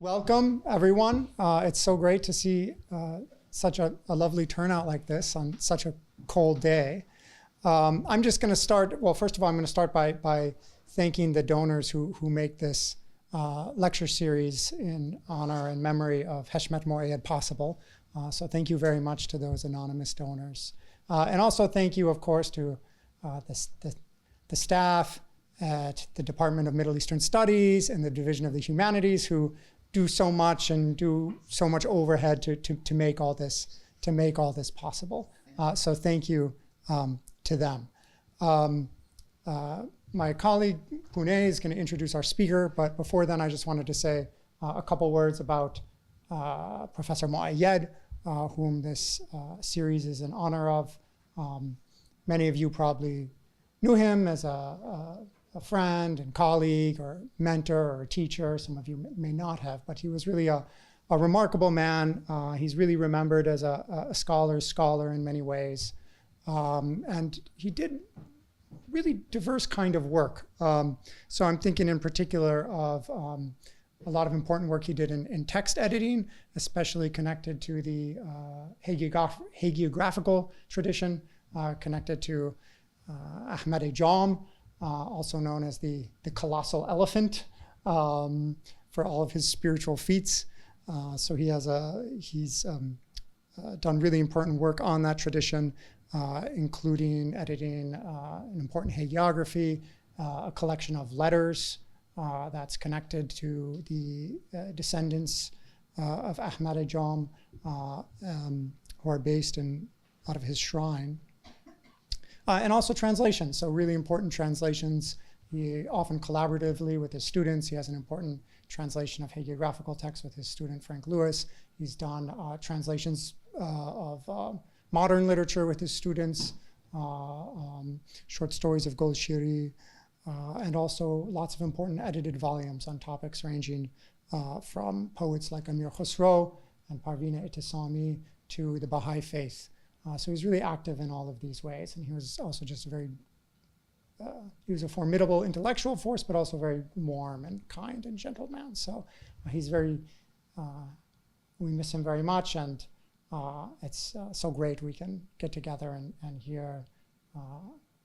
Welcome, everyone. It's so great to see such a lovely turnout like this on such a cold day. I'm just going to start, well, first of all, I'm going to start by thanking the donors who make this lecture series in honor and memory of Heshmat Moayyad possible. So thank you very much to those anonymous donors. And also thank you, of course, to the staff at the Department of Middle Eastern Studies and the Division of the Humanities who do so much and do so much overhead to make all this possible. So thank you to them. My colleague Pune is going to introduce our speaker, but before then I just wanted to say a couple words about Professor Moayyad, whom this series is in honor of. Many of you probably knew him as a friend and colleague or mentor or teacher. Some of you may not have, but he was really a remarkable man. He's really remembered as a scholar's scholar in many ways. And he did really diverse kind of work. So I'm thinking in particular of a lot of important work he did in text editing, especially connected to the hagiographical tradition, connected to Ahmad Jam, also known as the colossal elephant, for all of his spiritual feats. So he's done really important work on that tradition, including editing an important hagiography, a collection of letters that's connected to the descendants of Ahmad Jam, who are based out of his shrine. And also translations, so really important translations. He often collaboratively with his students. He has an important translation of hagiographical texts with his student Frank Lewis. He's done translations of modern literature with his students, short stories of Golshiri, and also lots of important edited volumes on topics ranging from poets like Amir Khusro and Parveen Ittisami to the Baha'i faith. So he's really active in all of these ways. And he was also just he was a formidable intellectual force, but also very warm and kind and gentle man. So he's we miss him very much. And it's so great we can get together and hear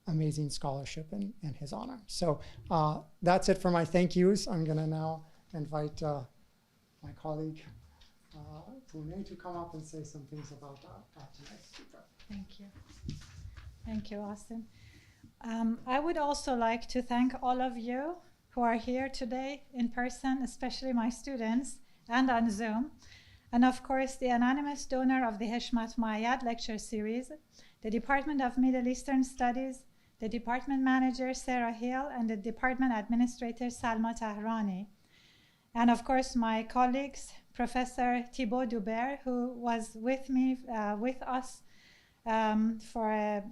amazing scholarship in his honor. So that's it for my thank yous. I'm going to now invite my colleague, Pune, to come up and say some things about tonight's speaker. Thank you. Thank you, Austin. I would also like to thank all of you who are here today in person, especially my students, and on Zoom. And of course, the anonymous donor of the Heshmat Moayyad lecture series, the Department of Middle Eastern Studies, the department manager, Sarah Hill, and the department administrator, Salma Tahrani. And of course, my colleagues, Professor Thibaut Dubert, who was with us for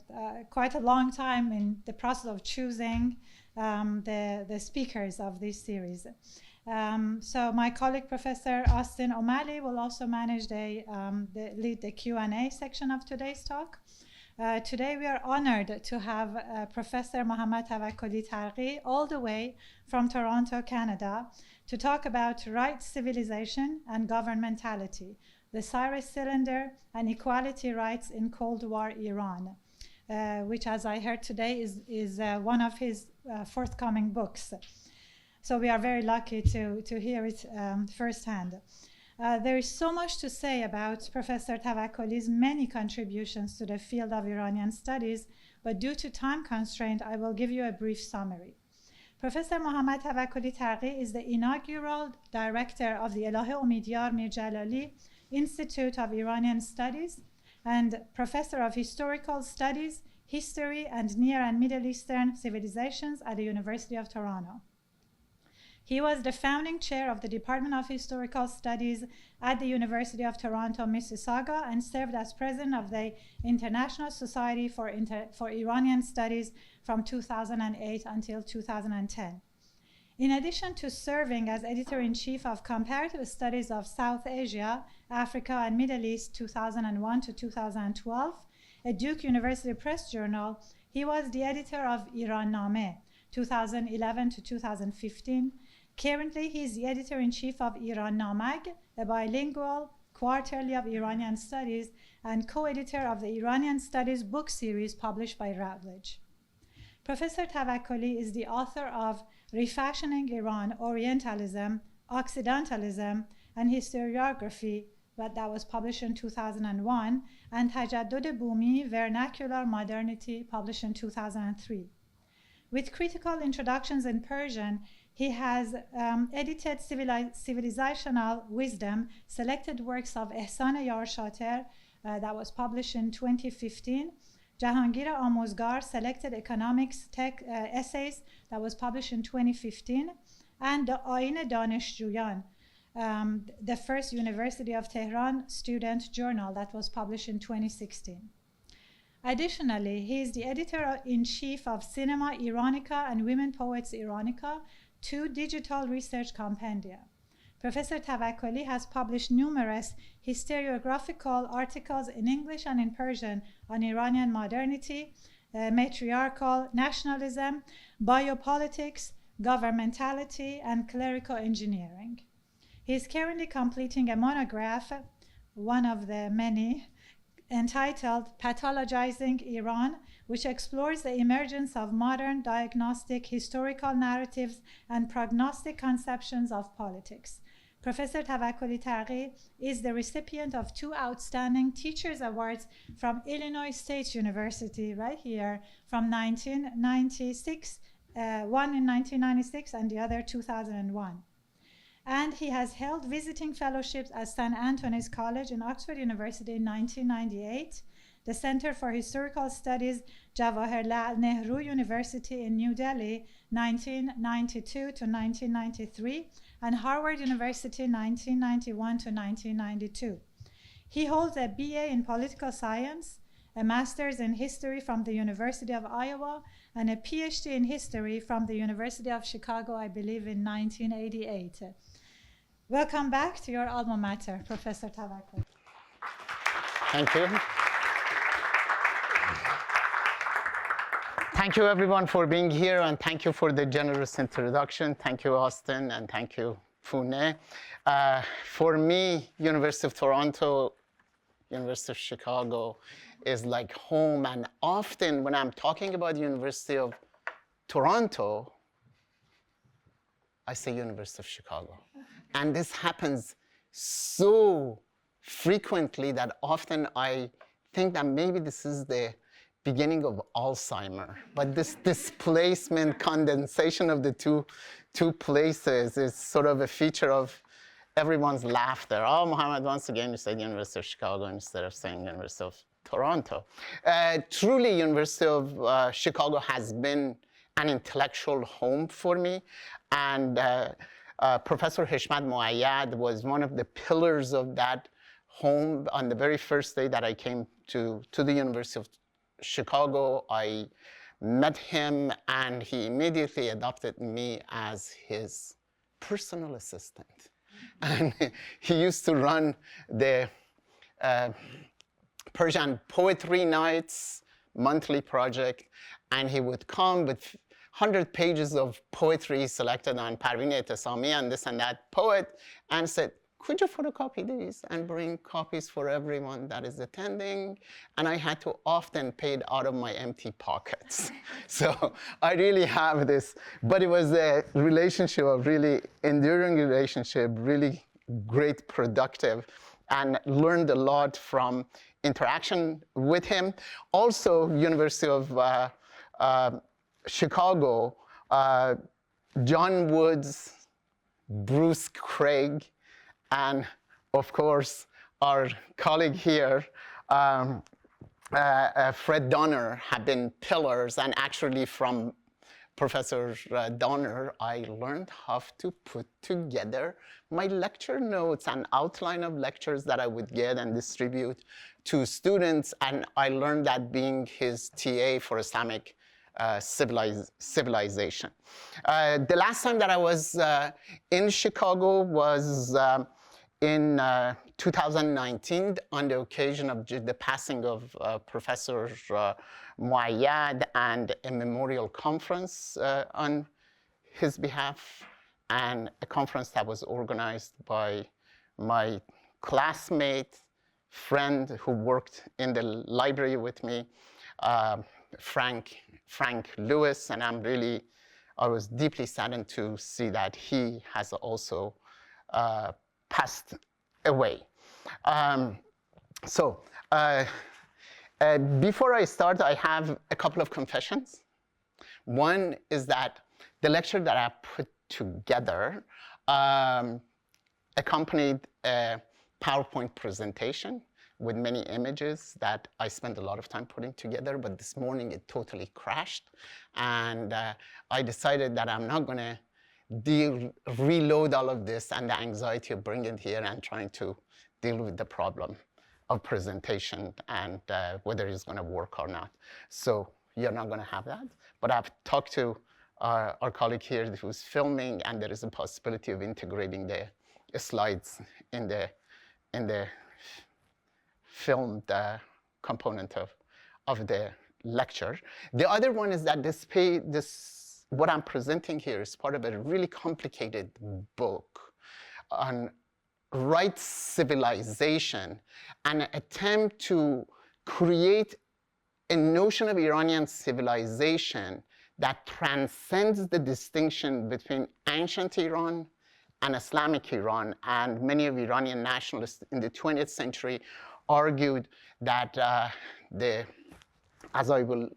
quite a long time in the process of choosing the speakers of this series. So my colleague, Professor Austin O'Malley, will also manage lead the Q&A section of today's talk. Today we are honored to have Professor Mohammad Tawakkoli Targhi all the way from Toronto, Canada, to talk about rights, civilization, and governmentality, the Cyrus cylinder, and equality rights in Cold War Iran, which, as I heard today, is one of his forthcoming books. So we are very lucky to hear it firsthand. There is so much to say about Professor Tawakkoli's many contributions to the field of Iranian studies, but due to time constraint, I will give you a brief summary. Professor Mohammad Tawakkoli Targhi is the inaugural director of the Elahe Omidyar Mir Jalali Institute of Iranian Studies and professor of historical studies, history, and Near and Middle Eastern civilizations at the University of Toronto. He was the founding chair of the Department of Historical Studies at the University of Toronto, Mississauga, and served as president of the International Society for Iranian Studies from 2008 until 2010. In addition to serving as editor-in-chief of Comparative Studies of South Asia, Africa, and Middle East 2001 to 2012, a Duke University Press journal, he was the editor of Iran Name 2011 to 2015, Currently, he is the editor-in-chief of Iran Namag, a bilingual quarterly of Iranian studies, and co-editor of the Iranian Studies book series published by Routledge. Professor Tavakkoli is the author of Refashioning Iran, Orientalism, Occidentalism, and Historiography, that was published in 2001, and Tajaddud Bumi, Vernacular Modernity, published in 2003. With critical introductions in Persian, he has edited Civilizational Wisdom, selected works of Ehsan Yarshater, that was published in 2015, Jahangir Amozgar, selected economics essays, that was published in 2015, and the Ain Daneshjuyan, the first University of Tehran student journal, that was published in 2016. Additionally, he is the editor-in-chief of Cinema Iranica and Women Poets Iranica, two digital research compendia. Professor Tavakkoli has published numerous historiographical articles in English and in Persian on Iranian modernity, matriarchal nationalism, biopolitics, governmentality, and clerical engineering. He is currently completing a monograph, one of the many, entitled Pathologizing Iran, which explores the emergence of modern diagnostic historical narratives and prognostic conceptions of politics. Professor Tavakkoli Taghi is the recipient of two outstanding Teachers Awards from Illinois State University, right here, from 1996, one in 1996 and the other 2001. And he has held visiting fellowships at St. Anthony's College in Oxford University in 1998, the Center for Historical Studies, Jawaharlal Nehru University in New Delhi, 1992 to 1993, and Harvard University, 1991 to 1992. He holds a BA in Political Science, a Master's in History from the University of Iowa, and a PhD in History from the University of Chicago, I believe, in 1988. Welcome back to your alma mater, Professor Tavakkoli. Thank you. Thank you, everyone, for being here, and thank you for the generous introduction. Thank you, Austin, and thank you, Pune. For me, University of Toronto, University of Chicago is like home, and often when I'm talking about University of Toronto, I say University of Chicago. And this happens so frequently that often I think that maybe this is the beginning of Alzheimer. But this displacement, condensation of the two places is sort of a feature of everyone's laughter. Oh, Mohammed, once again, you said University of Chicago instead of saying University of Toronto. Truly, University of Chicago has been an intellectual home for me. And Professor Heshmat Moayyad was one of the pillars of that home. On the very first day that I came to the University of Chicago, I met him, and he immediately adopted me as his personal assistant. And he used to run the Persian Poetry Nights monthly project, and he would come with 100 pages of poetry selected on Parveen Ehtesami and this and that poet, and said, could you photocopy these and bring copies for everyone that is attending? And I had to often pay it out of my empty pockets. So I really have this, but it was a relationship, a really enduring relationship, really great, productive, and learned a lot from interaction with him. Also, University of Chicago, John Woods, Bruce Craig, and of course, our colleague here, Fred Donner, have been pillars. And actually from Professor Donner, I learned how to put together my lecture notes and outline of lectures that I would get and distribute to students. And I learned that being his TA for Islamic civilization. The last time that I was in Chicago was in 2019 on the occasion of the passing of Professor Moayyad and a memorial conference on his behalf. and a conference that was organized by my classmate, friend who worked in the library with me, Frank Lewis, and I was deeply saddened to see that he has also passed away. Before I start, I have a couple of confessions. One is that the lecture that I put together accompanied a PowerPoint presentation with many images that I spent a lot of time putting together, but this morning it totally crashed. And I decided that I'm not gonna reload all of this and the anxiety of bringing it here and trying to deal with the problem of presentation and whether it's gonna work or not. So you're not gonna have that, but I've talked to our colleague here who's filming, and there is a possibility of integrating the slides in the filmed component of the lecture. The other one is that what I'm presenting here is part of a really complicated book on right civilization, an attempt to create a notion of Iranian civilization that transcends the distinction between ancient Iran and Islamic Iran. And many of Iranian nationalists in the 20th century argued that as I will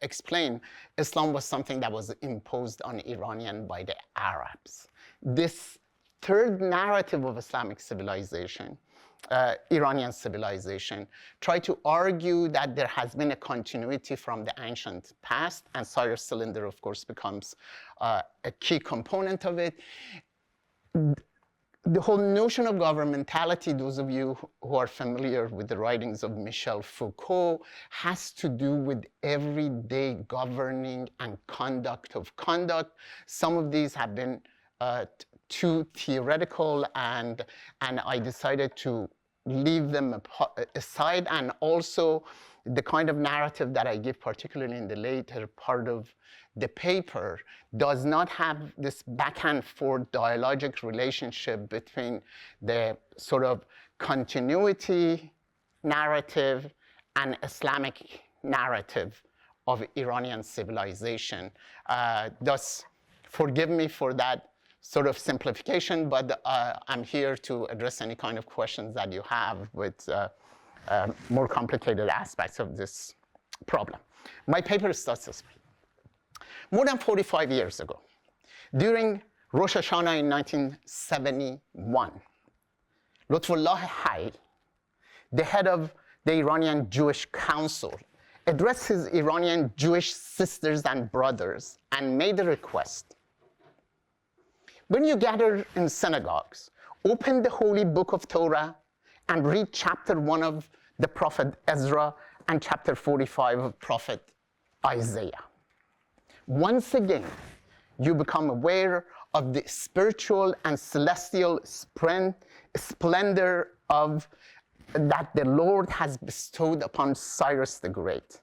explain, Islam was something that was imposed on Iranian by the Arabs. This third narrative of Islamic civilization, Iranian civilization, tried to argue that there has been a continuity from the ancient past, and Cyrus cylinder, of course, becomes a key component of it. The whole notion of governmentality, those of you who are familiar with the writings of Michel Foucault, has to do with everyday governing and conduct of conduct. Some of these have been too theoretical, and I decided to leave them aside. And also, the kind of narrative that I give, particularly in the later part of the paper, does not have this back and forth dialogic relationship between the sort of continuity narrative and Islamic narrative of Iranian civilization. Thus, forgive me for that sort of simplification, but I'm here to address any kind of questions that you have with more complicated aspects of this problem. My paper starts this way. More than 45 years ago, during Rosh Hashanah in 1971, Lutfullah Hay, the head of the Iranian Jewish Council, addressed his Iranian Jewish sisters and brothers and made a request. When you gather in synagogues, open the holy book of Torah and read chapter 1 of the prophet Ezra and chapter 45 of prophet Isaiah. Once again, you become aware of the spiritual and celestial splendor that the Lord has bestowed upon Cyrus the Great.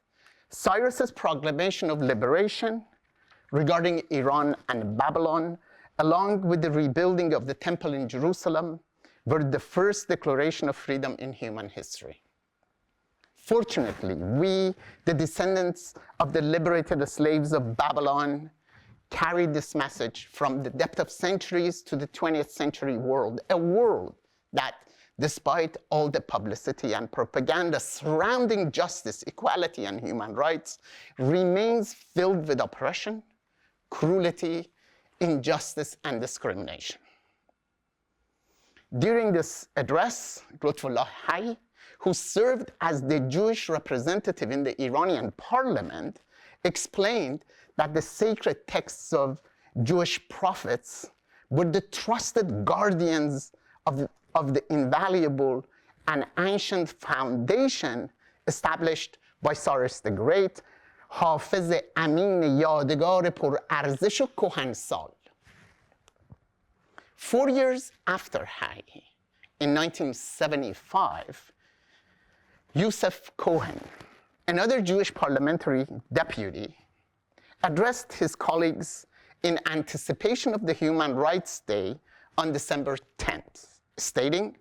Cyrus's proclamation of liberation regarding Iran and Babylon, along with the rebuilding of the temple in Jerusalem, were the first declaration of freedom in human history. Fortunately, we, the descendants of the liberated slaves of Babylon, carried this message from the depth of centuries to the 20th century world, a world that, despite all the publicity and propaganda surrounding justice, equality, and human rights, remains filled with oppression, cruelty, injustice, and discrimination. During this address, Lutfullah Hay, who served as the Jewish representative in the Iranian parliament, explained that the sacred texts of Jewish prophets were the trusted guardians of the invaluable and ancient foundation established by Cyrus the Great, حافظ امین یادگار پر ارزش و کهنسال. 4 years after Hay, in 1975, Yusuf Cohen, another Jewish parliamentary deputy, addressed his colleagues in anticipation of the Human Rights Day on December 10th, stating,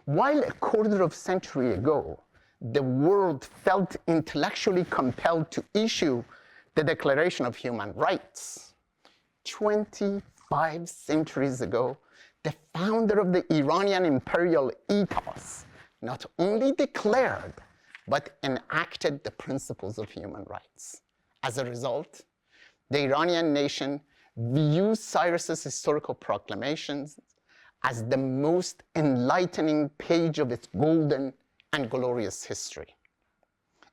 "While a quarter of a century ago, the world felt intellectually compelled to issue the Declaration of Human Rights, 25 centuries ago, the founder of the Iranian imperial ethos not only declared, but enacted the principles of human rights. As a result, the Iranian nation views Cyrus's historical proclamations as the most enlightening page of its golden and glorious history.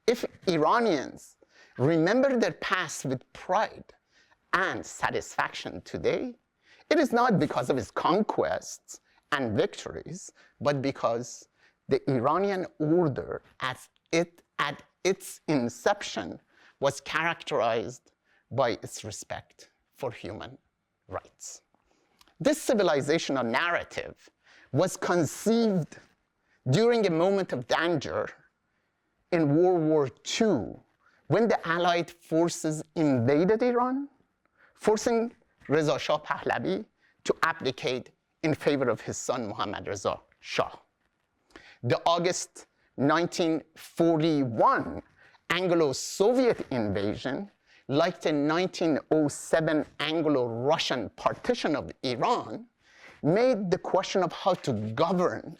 If Iranians remember their past with pride and satisfaction today, it is not because of its conquests and victories, but because the Iranian order at its inception was characterized by its respect for human rights." This civilizational narrative was conceived during a moment of danger in World War II, when the Allied forces invaded Iran, forcing Reza Shah Pahlavi to abdicate in favor of his son Mohammad Reza Shah. The August 1941 Anglo-Soviet invasion, like the 1907 Anglo-Russian partition of Iran, made the question of how to govern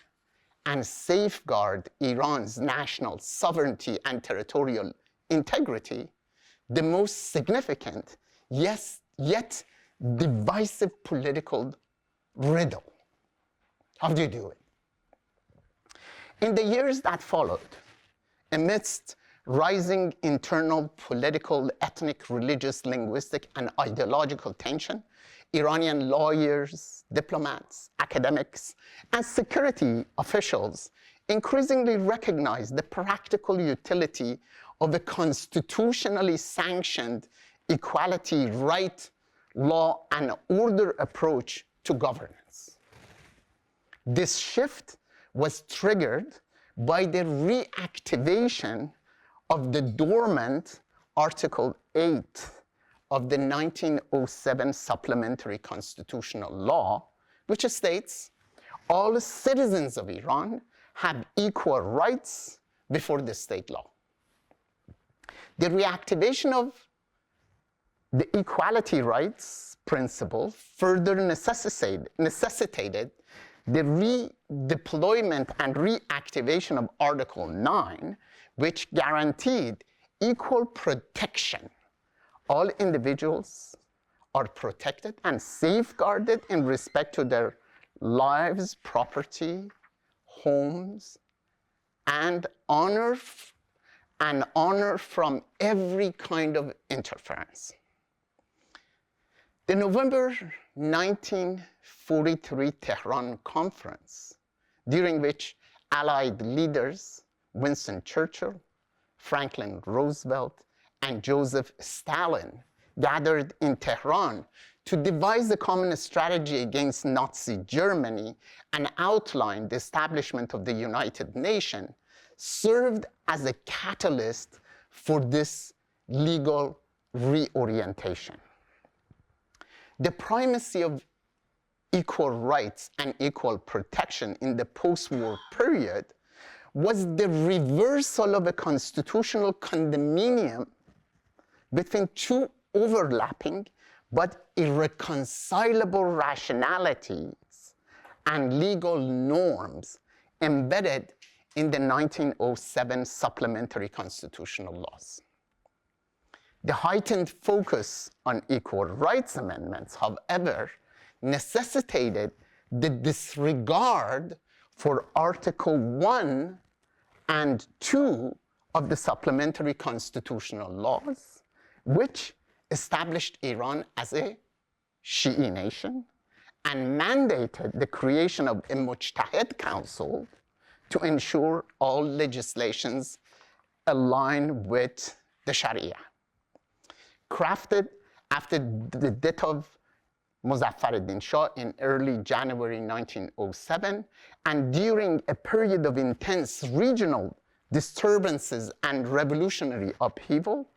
and safeguard Iran's national sovereignty and territorial integrity the most significant, yet divisive political riddle. How do you do it? In the years that followed, amidst rising internal political, ethnic, religious, linguistic, and ideological tension, Iranian lawyers, diplomats, academics, and security officials increasingly recognized the practical utility of a constitutionally sanctioned equality, right, law, and order approach to governance. This shift was triggered by the reactivation of the dormant Article 8 of the 1907 Supplementary Constitutional Law, which states, "All citizens of Iran have equal rights before the state law." The reactivation of the equality rights principle further necessitated the redeployment and reactivation of Article 9, which guaranteed equal protection. All individuals are protected and safeguarded in respect to their lives, property, homes, and honor from every kind of interference. The November 1943 Tehran conference, during which Allied leaders Winston Churchill, Franklin Roosevelt, and Joseph Stalin gathered in Tehran to devise a common strategy against Nazi Germany and outline the establishment of the United Nations, served as a catalyst for this legal reorientation. The primacy of equal rights and equal protection in the post-war period was the reversal of a constitutional condominium between two overlapping but irreconcilable rationalities and legal norms embedded in the 1907 Supplementary Constitutional Laws. The heightened focus on equal rights amendments, however, necessitated the disregard for Article 1 and 2 of the Supplementary Constitutional Laws, which established Iran as a Shi'i nation and mandated the creation of a Mujtahid Council to ensure all legislations align with the Sharia. Crafted after the death of Muzaffaruddin Shah in early January 1907, and during a period of intense regional disturbances and revolutionary upheaval,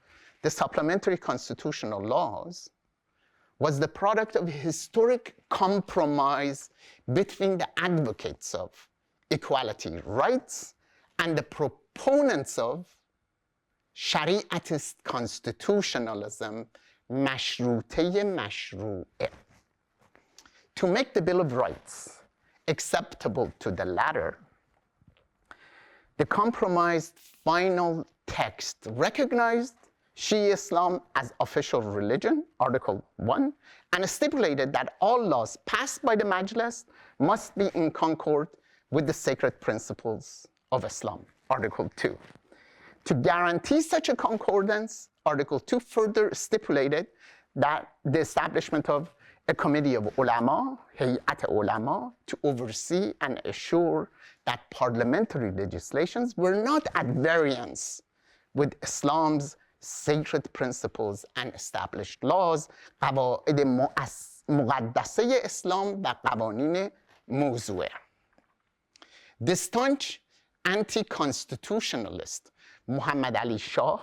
the Supplementary Constitutional Laws was the product of a historic compromise between the advocates of equality rights and the proponents of Shariatist constitutionalism, مشروطه مشروعه. To make the Bill of Rights acceptable to the latter, the compromised final text recognized Shia Islam as official religion, Article 1, and stipulated that all laws passed by the Majlis must be in concord with the sacred principles of Islam, Article 2. To guarantee such a concordance, Article 2 further stipulated that the establishment of a committee of ulama, hay'at ulama, to oversee and assure that parliamentary legislations were not at variance with Islam's sacred principles and established laws, قواعد مقدسه اسلام و قوانین موضوعه. The staunch anti-constitutionalist Muhammad Ali Shah,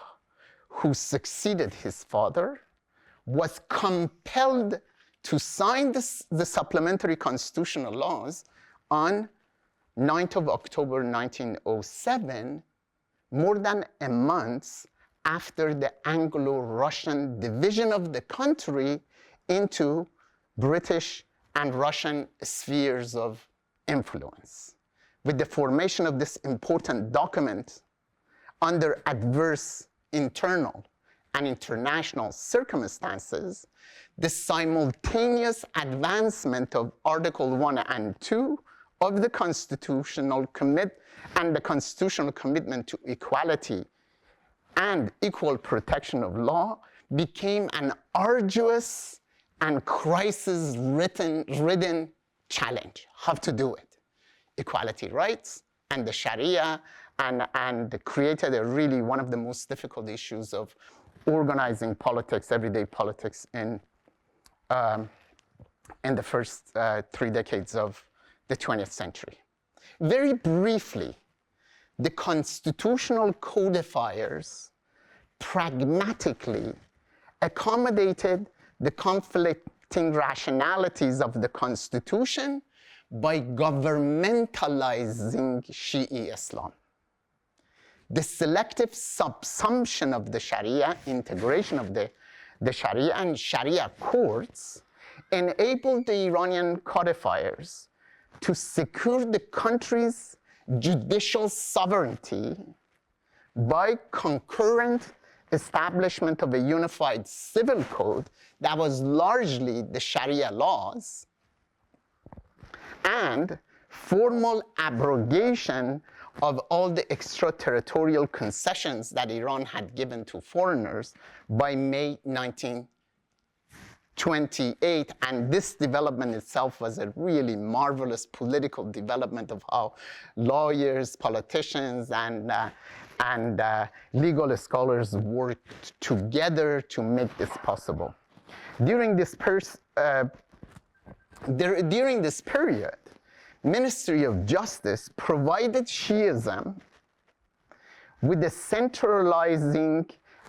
who succeeded his father, was compelled to sign the supplementary constitutional laws on 9th of October 1907, more than a month after the Anglo-Russian division of the country into British and Russian spheres of influence. With the formation of this important document under adverse internal and international circumstances, the simultaneous advancement of Article 1 and 2 of the constitutional commitment to equality and equal protection of law became an arduous and crisis-ridden challenge. How to do it? Equality rights and the Sharia, and created a really one of the most difficult issues of organizing politics, everyday politics in the first 3 decades of the 20th century. Very briefly, the constitutional codifiers pragmatically accommodated the conflicting rationalities of the Constitution by governmentalizing Shi'i Islam. The selective subsumption of the Sharia, integration of the Sharia and Sharia courts, enabled the Iranian codifiers to secure the country's judicial sovereignty by concurrent establishment of a unified civil code that was largely the Sharia laws, and formal abrogation of all the extraterritorial concessions that Iran had given to foreigners by May 1928. And this development itself was a really marvelous political development of how lawyers, politicians, and legal scholars worked together to make this possible. During this period, Ministry of Justice provided Shiism with a centralizing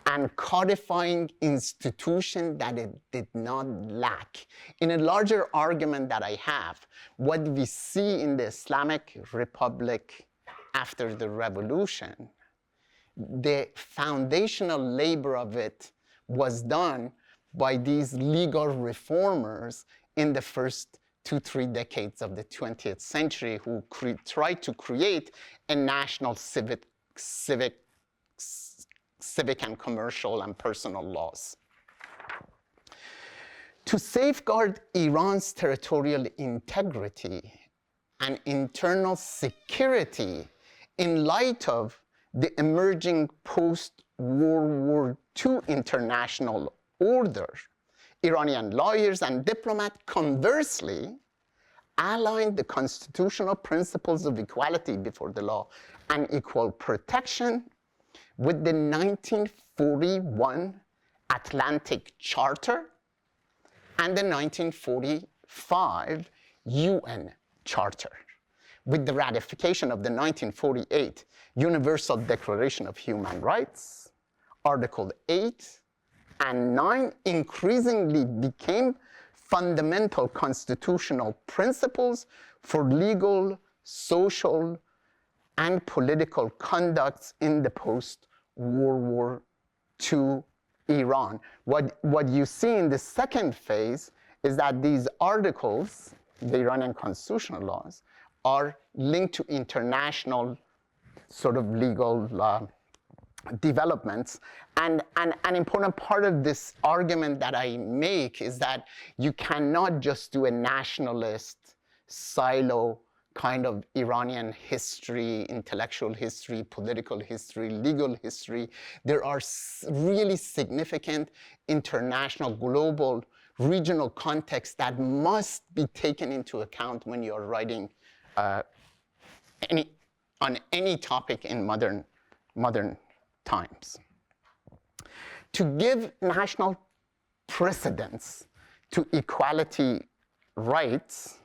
and codifying institution that it did not lack. In a larger argument that I have, what we see in the Islamic Republic after the revolution, the foundational labor of it was done by these legal reformers in the first 2-3 decades of the 20th century, who tried to create a national civic and commercial and personal laws. To safeguard Iran's territorial integrity and internal security in light of the emerging post-World War II international order, Iranian lawyers and diplomats conversely aligned the constitutional principles of equality before the law and equal protection with the 1941 Atlantic Charter and the 1945 UN Charter. With the ratification of the 1948 Universal Declaration of Human Rights, Article 8 and 9 increasingly became fundamental constitutional principles for legal, social, and political conducts in the post-World War II Iran. What you see in the second phase is that these articles, the Iranian constitutional laws, are linked to international sort of legal developments. And an important part of this argument that I make is that you cannot just do a nationalist silo kind of Iranian history, intellectual history, political history, legal history. There are really significant international, global, regional contexts that must be taken into account when you're writing on any topic in modern times. To give national precedence to equality rights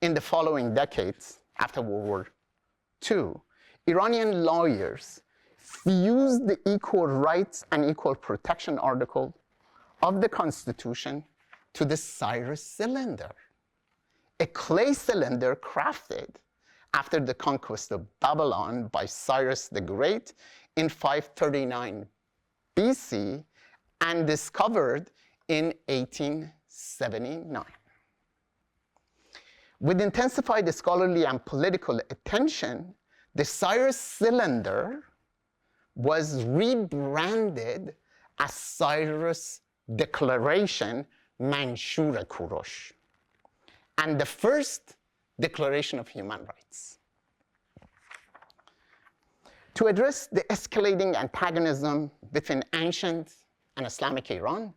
in the following decades after World War II, Iranian lawyers fused the equal rights and equal protection article of the Constitution to the Cyrus cylinder, a clay cylinder crafted after the conquest of Babylon by Cyrus the Great in 539 BC and discovered in 1879. With intensified scholarly and political attention, the Cyrus cylinder was rebranded as Cyrus Declaration Manshur Kurosh, and the first Declaration of Human Rights. To address the escalating antagonism between ancient and Islamic Iran,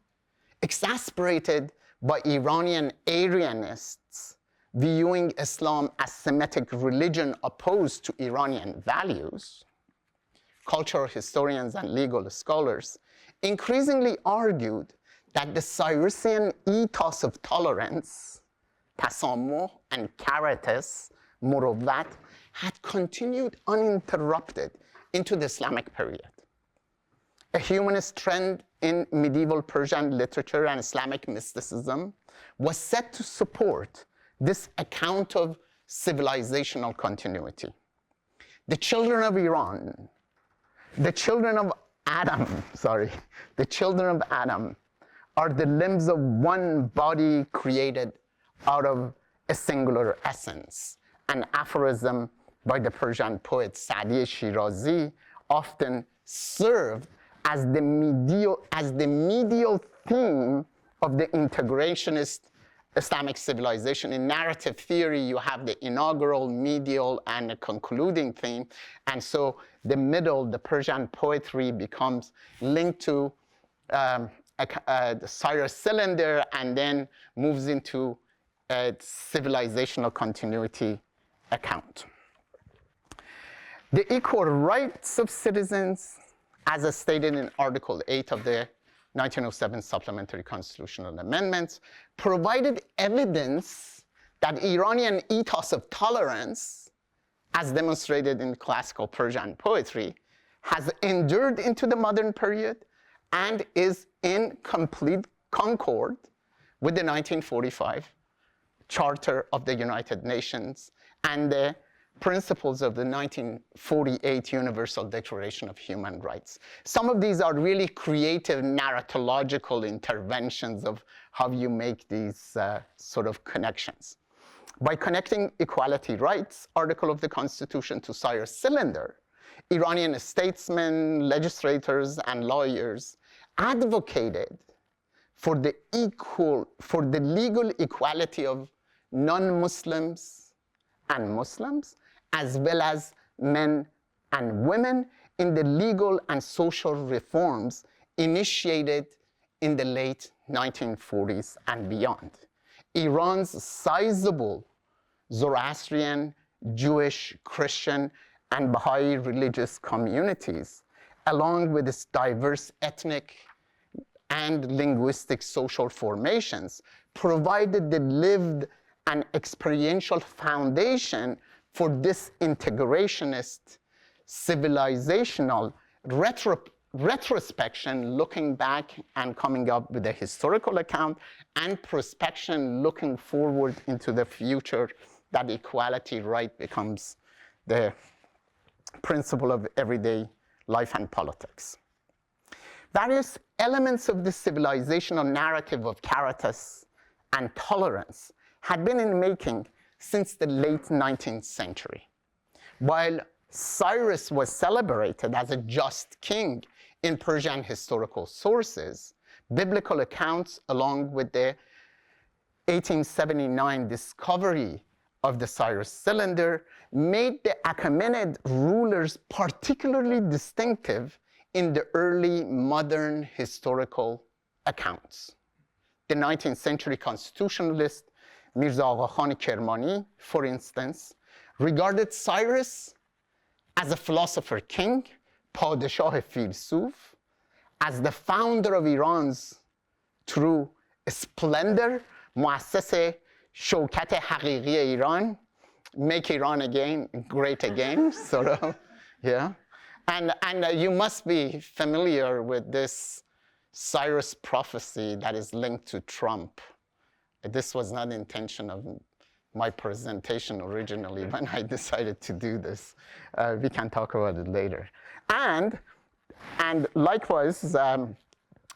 exasperated by Iranian Aryanists viewing Islam as Semitic religion opposed to Iranian values, cultural historians and legal scholars increasingly argued that the Cyrusian ethos of tolerance, tasamuh, and caritas, murowwat, had continued uninterrupted into the Islamic period. A humanist trend in medieval Persian literature and Islamic mysticism was set to support this account of civilizational continuity. The children of Iran, the children of Adam are the limbs of one body created out of a singular essence. An aphorism by the Persian poet Sa'di Shirazi often served as the medial theme of the integrationist Islamic civilization. In narrative theory, you have the inaugural, medial, and a concluding theme. And so the middle, the Persian poetry, becomes linked to the Cyrus cylinder and then moves into a civilizational continuity account. The equal rights of citizens, as stated in Article 8 of the 1907 Supplementary Constitutional Amendments, provided evidence that Iranian ethos of tolerance, as demonstrated in classical Persian poetry, has endured into the modern period and is in complete concord with the 1945 Charter of the United Nations and the principles of the 1948 Universal Declaration of Human Rights. Some of these are really creative narratological interventions of how you make these sort of connections. By connecting equality rights article of the Constitution to Cyrus cylinder, Iranian statesmen, legislators, and lawyers advocated for the legal equality of non-Muslims and Muslims, as well as men and women in the legal and social reforms initiated in the late 1940s and beyond. Iran's sizable Zoroastrian, Jewish, Christian, and Baha'i religious communities, along with its diverse ethnic and linguistic social formations, provided the lived and experiential foundation for this integrationist, civilizational, retrospection, looking back and coming up with a historical account, and prospection, looking forward into the future, that equality right becomes the principle of everyday life and politics. Various elements of the civilizational narrative of caritas and tolerance had been in making since the late 19th century. While Cyrus was celebrated as a just king in Persian historical sources, biblical accounts, along with the 1879 discovery of the Cyrus cylinder, made the Achaemenid rulers particularly distinctive in the early modern historical accounts. The 19th century constitutionalist Mirza Agha Khan Kermani, for instance, regarded Cyrus as a philosopher king, Padeshah Filsuf, as the founder of Iran's true splendor, Muassas Shawkat Haqiqi Iran, make Iran again, great again, sort of, yeah. And you must be familiar with this Cyrus prophecy that is linked to Trump. This was not the intention of my presentation originally when I decided to do this. We can talk about it later. And likewise,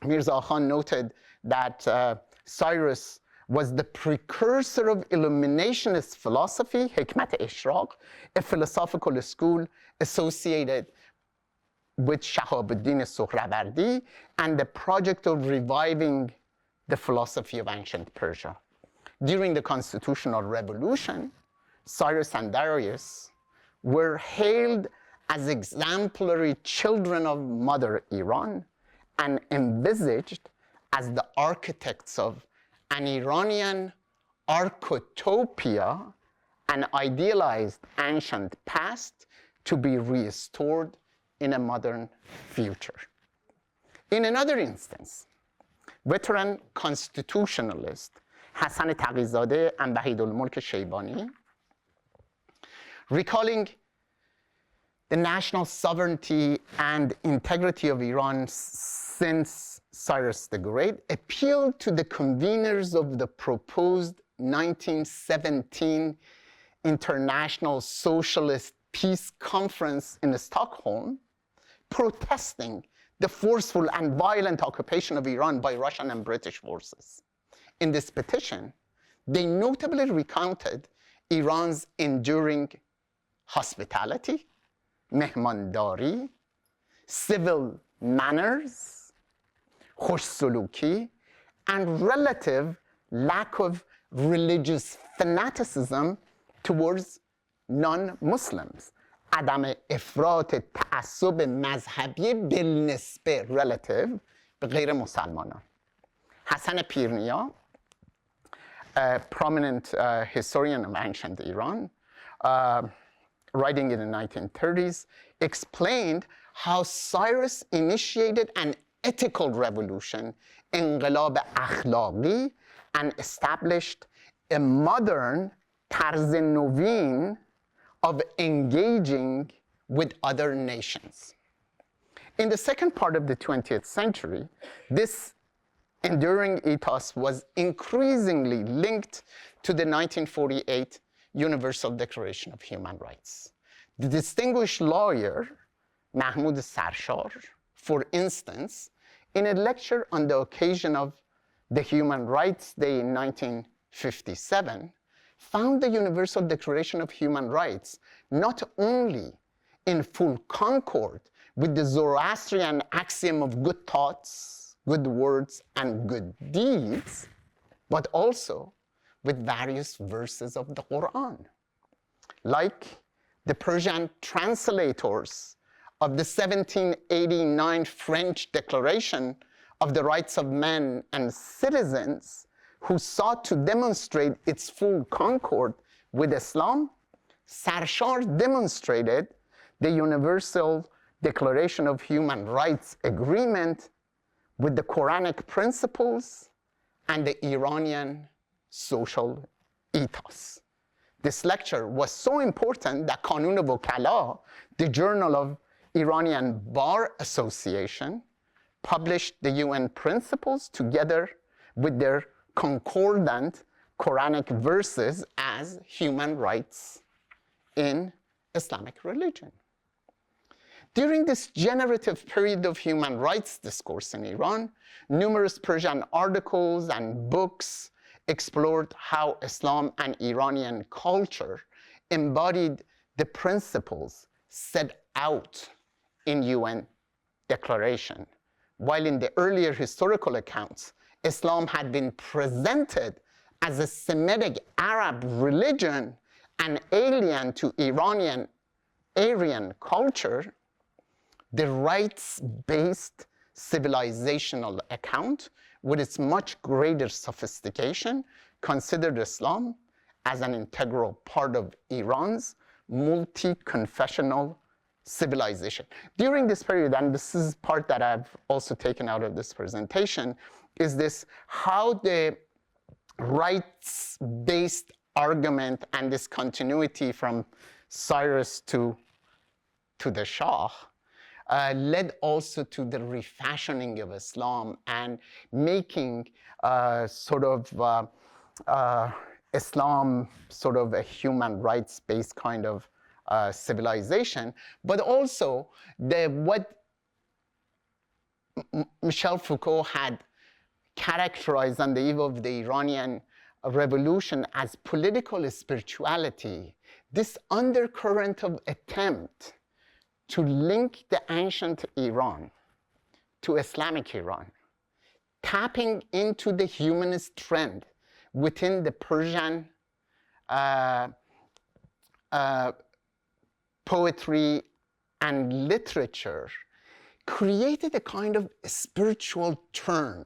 Mirza Khan noted that Cyrus was the precursor of illuminationist philosophy, Hekmat Ishraq, a philosophical school associated with Shahabuddin Suhrawardi and the project of reviving the philosophy of ancient Persia. During the Constitutional Revolution, Cyrus and Darius were hailed as exemplary children of Mother Iran and envisaged as the architects of an Iranian archotopia, an idealized ancient past to be restored in a modern future. In another instance, veteran constitutionalist Hassan Taqizadeh and Bahidul Mulk Shaybani, recalling the national sovereignty and integrity of Iran since Cyrus the Great, appealed to the conveners of the proposed 1917 International Socialist Peace Conference in Stockholm, protesting the forceful and violent occupation of Iran by Russian and British forces. In this petition, they notably recounted Iran's enduring hospitality, mehmandari, civil manners, khoshsuluki, and relative lack of religious fanaticism towards non-Muslims. عدم افراط تعصب مذهبی بالنسبه relative به غیر مسلمانان. Hassan Pirnia, a prominent historian of ancient Iran, writing in the 1930s, explained how Cyrus initiated an ethical revolution, انقلاب اخلاقی, and established a modern طرز نوین of engaging with other nations. In the second part of the 20th century, this enduring ethos was increasingly linked to the 1948 Universal Declaration of Human Rights. The distinguished lawyer Mahmoud Sarshar, for instance, in a lecture on the occasion of the Human Rights Day in 1957, found the Universal Declaration of Human Rights not only in full concord with the Zoroastrian axiom of good thoughts, good words, and good deeds, but also with various verses of the Quran. Like the Persian translators of the 1789 French Declaration of the Rights of Men and Citizens, who sought to demonstrate its full concord with Islam, Sarshar demonstrated the Universal Declaration of Human Rights agreement with the Quranic principles and the Iranian social ethos. This lecture was so important that Kanun Wokala, the journal of Iranian Bar Association published the UN principles together with their concordant Quranic verses as human rights in Islamic religion. During this generative period of human rights discourse in Iran, numerous Persian articles and books explored how Islam and Iranian culture embodied the principles set out in UN declaration. While in the earlier historical accounts, Islam had been presented as a Semitic Arab religion and alien to Iranian Aryan culture, the rights-based civilizational account, with its much greater sophistication, considered Islam as an integral part of Iran's multi-confessional civilization. During this period, and this is part that I've also taken out of this presentation, is this how the rights-based argument and this continuity from Cyrus to the Shah led also to the refashioning of Islam and making Islam sort of a human rights-based kind of civilization, but also what Michel Foucault had characterized on the eve of the Iranian revolution as political spirituality, this undercurrent of attempt to link the ancient Iran to Islamic Iran, tapping into the humanist trend within the Persian poetry and literature, created a kind of spiritual turn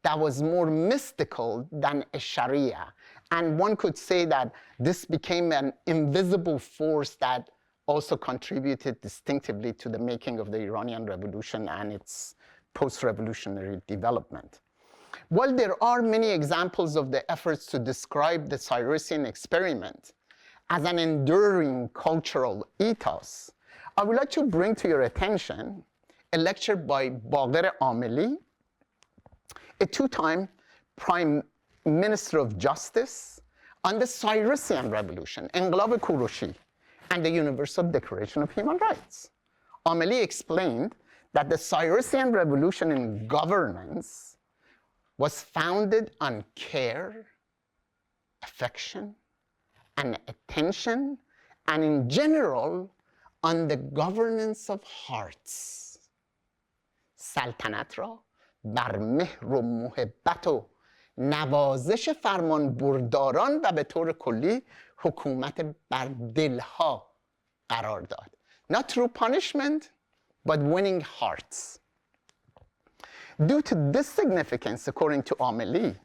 that was more mystical than a Sharia. And one could say that this became an invisible force that also contributed distinctively to the making of the Iranian Revolution and its post-revolutionary development. While there are many examples of the efforts to describe the Cyrusian experiment as an enduring cultural ethos, I would like to bring to your attention a lecture by Baqir Ameli, a two-time Prime Minister of Justice, on the Cyrusian Revolution, Enqilab Kuroshi, and the Universal Declaration of Human Rights. Ameli explained that the Cyrusian Revolution in governance was founded on care, affection, and attention, and in general, on the governance of hearts. سلطنت را بر مهر و محبت و نوازش فرمان برداران و به طور کلی حکومت بر دلها قرار داد. Not through punishment, but winning hearts. Due to this significance, according to Ameli,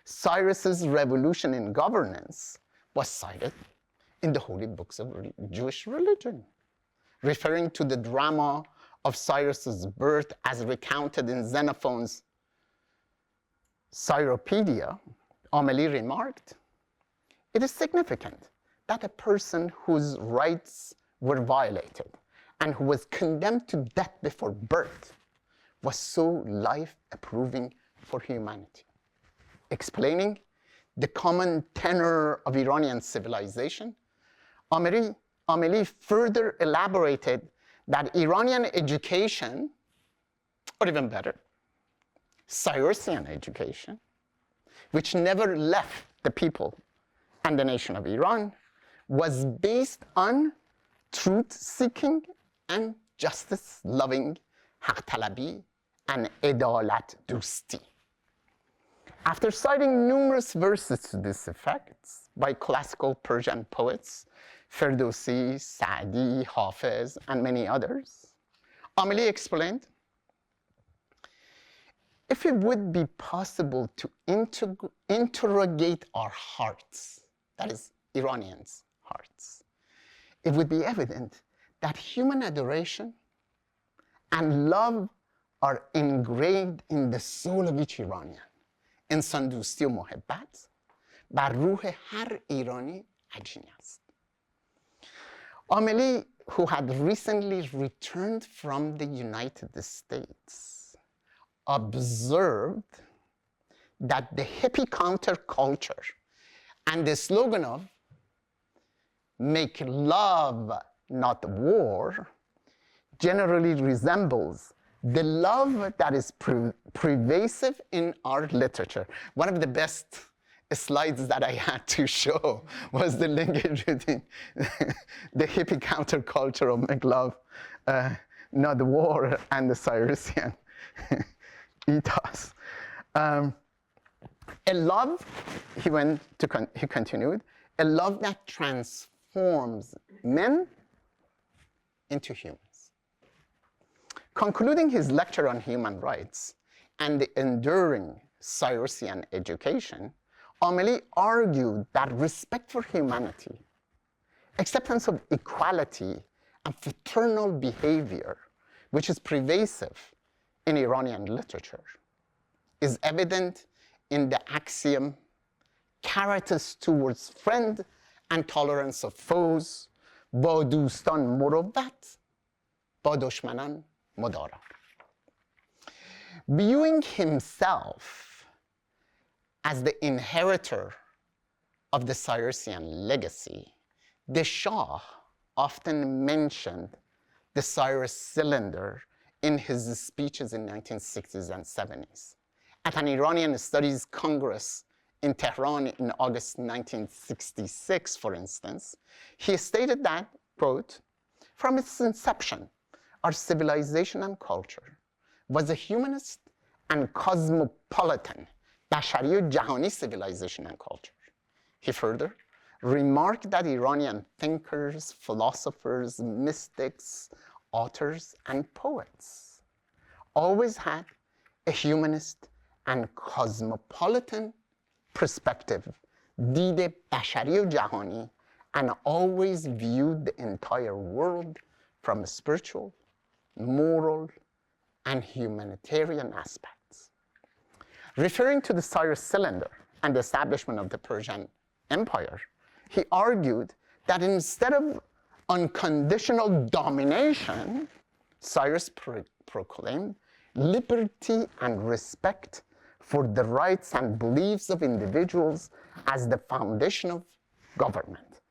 Cyrus's revolution in governance was cited in the holy books of Jewish religion, referring to the drama of Cyrus's birth as recounted in Xenophon's Cyropedia. Ameli remarked, "It is significant that a person whose rights were violated and who was condemned to death before birth was so life-approving for humanity." Explaining the common tenor of Iranian civilization, Ameli further elaborated that Iranian education, or even better, Cyrusian education, which never left the people and the nation of Iran, was based on truth-seeking and justice-loving haq talabi and edalat dusti. After citing numerous verses to this effect by classical Persian poets, Ferdowsi, Saadi, Hafiz, and many others, Ameli explained, if it would be possible to interrogate our hearts, that is, Iranians' hearts, it would be evident that human adoration and love are engraved in the soul of each Iranian. انسان دوستی و محبت بر روح هر ایرانی عجین است. Ameli who had recently returned from the United States, observed that the hippie counterculture and the slogan of "make love, not war" generally resembles the love that is pervasive in our literature. One of the best slides that I had to show was the linkage between the hippie counterculture of make love, not war, and the Cyrusian ethos. A love, he continued, a love that transforms men into humans. Concluding his lecture on human rights and the enduring Cyrusian education, Amelie argued that respect for humanity, acceptance of equality, and fraternal behavior, which is pervasive in Iranian literature, is evident in the axiom, caritas towards friend and tolerance of foes، با دوستان مروت، با دشمنان مدارا. Viewing himself as the inheritor of the Cyrusian legacy, the Shah often mentioned the Cyrus cylinder in his speeches in 1960s and 70s. At an Iranian Studies Congress in Tehran in August 1966, for instance, he stated that, quote, "From its inception, our civilization and culture was a humanist and cosmopolitan bashari و jahani civilization and culture." He further remarked that Iranian thinkers, philosophers, mystics, authors, and poets always had a humanist and cosmopolitan perspective, did bashari و jahani, and always viewed the entire world from a spiritual, moral, and humanitarian aspects. Referring to the Cyrus cylinder and the establishment of the Persian Empire, he argued that instead of unconditional domination, Cyrus proclaimed liberty and respect for the rights and beliefs of individuals as the foundation of government.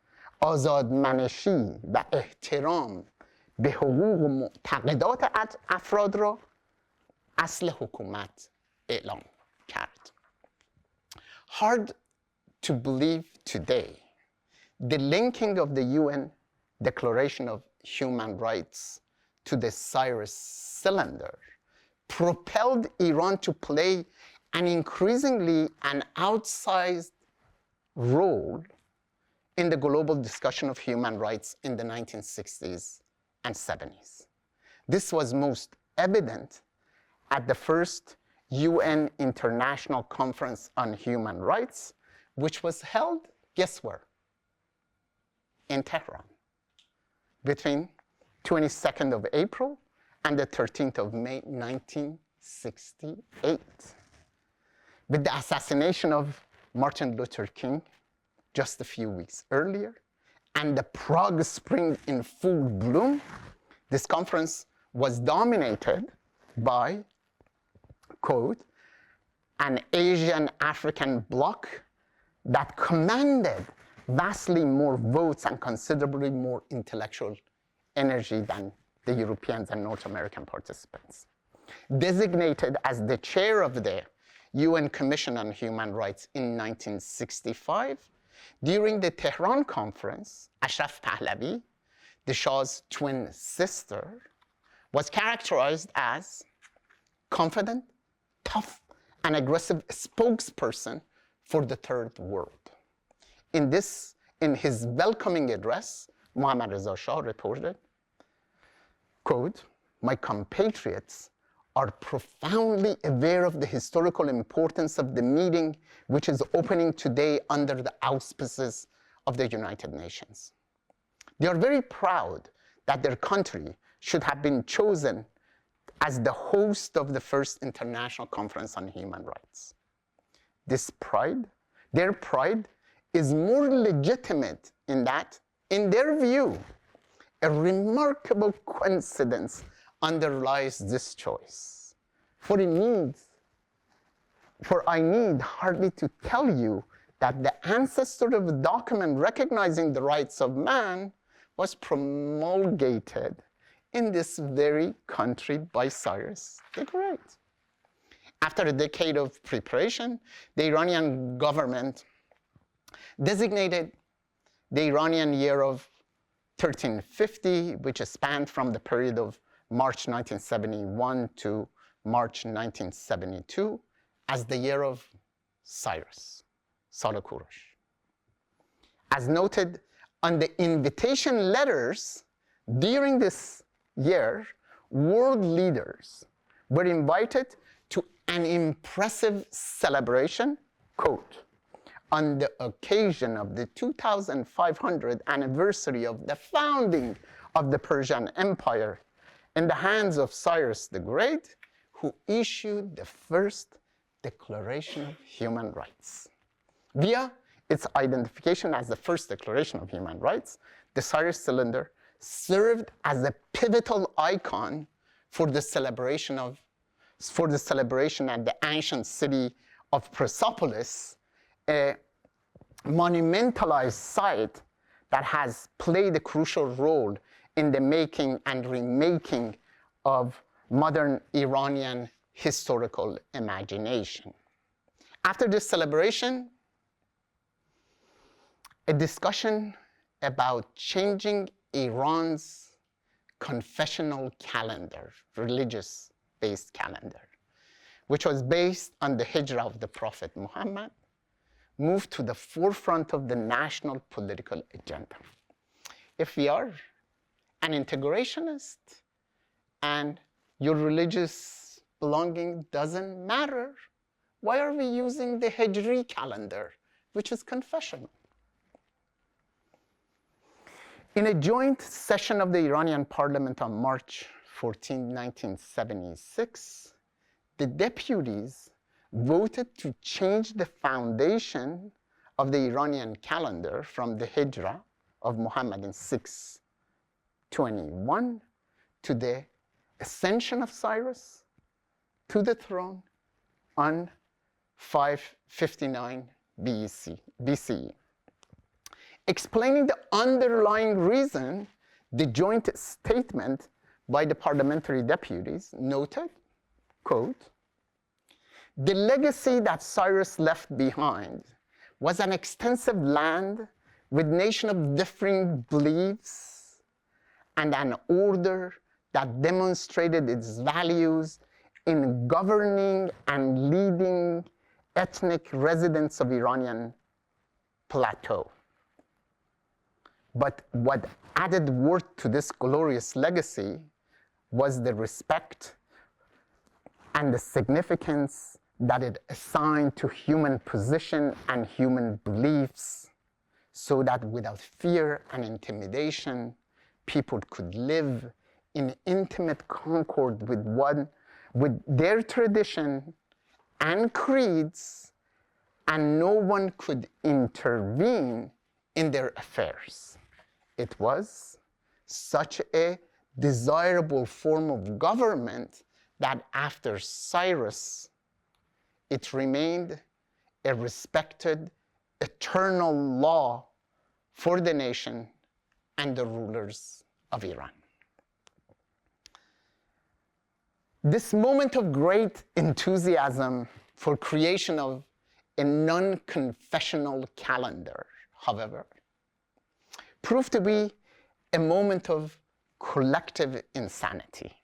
آزادمنشی و احترام به حقوق و معتقدات افراد را اصل حکومت اعلام کرد. Hard to believe today, the linking of the UN Declaration of Human Rights to the Cyrus cylinder propelled Iran to play an increasingly outsized role in the global discussion of human rights in the 1960s and 70s. This was most evident at the first UN International Conference on Human Rights, which was held, guess where? In Tehran, between 22nd of April and the 13th of May, 1968. With the assassination of Martin Luther King just a few weeks earlier, and the Prague Spring in full bloom, this conference was dominated by, quote, an Asian African bloc that commanded vastly more votes and considerably more intellectual energy than the Europeans and North American participants. Designated as the chair of the UN Commission on Human Rights in 1965, during the Tehran conference, Ashraf Pahlavi, the Shah's twin sister, was characterized as confident, tough, and aggressive spokesperson for the third world. In his welcoming address, Mohammad Reza Shah reported, quote, "My compatriots are profoundly aware of the historical importance of the meeting which is opening today under the auspices of the United Nations. They are very proud that their country should have been chosen as the host of the first International Conference on Human Rights. This pride, their pride, is more legitimate in that, in their view, a remarkable coincidence underlies this choice. For I need hardly to tell you that the ancestor of a document recognizing the rights of man was promulgated in this very country by Cyrus the Great. After a decade of preparation, the Iranian government designated the Iranian year of 1350, which spanned from the period of March 1971 to March 1972, as the year of Cyrus, Sal Kourosh. As noted on the invitation letters, during this year, world leaders were invited to an impressive celebration, quote, on the occasion of the 2500th anniversary of the founding of the Persian Empire in the hands of Cyrus the Great, who issued the first Declaration of Human Rights. Via its identification as the first Declaration of Human Rights, the Cyrus cylinder served as a pivotal icon for the celebration at the ancient city of Persepolis, a monumentalized site that has played a crucial role in the making and remaking of modern Iranian historical imagination. After this celebration, a discussion about changing Iran's confessional calendar, religious-based calendar, which was based on the hijrah of the Prophet Muhammad, moved to the forefront of the national political agenda. If we are an integrationist and your religious belonging doesn't matter, why are we using the Hijri calendar, which is confessional? In a joint session of the Iranian parliament on March 14, 1976, the deputies voted to change the foundation of the Iranian calendar from the Hijra of Muhammad in 621 to the ascension of Cyrus to the throne on 559 BCE. Explaining the underlying reason, the joint statement by the parliamentary deputies noted, quote, "The legacy that Cyrus left behind was an extensive land with nations of differing beliefs and an order that demonstrated its values in governing and leading ethnic residents of Iranian plateau. But what added worth to this glorious legacy was the respect and the significance that it assigned to human position and human beliefs, so that without fear and intimidation, people could live in intimate concord with their tradition and creeds, and no one could intervene in their affairs. It was such a desirable form of government that after Cyrus, it remained a respected, eternal law for the nation and the rulers of Iran. This moment of great enthusiasm for creation of a non-confessional calendar, however, proved to be a moment of collective insanity.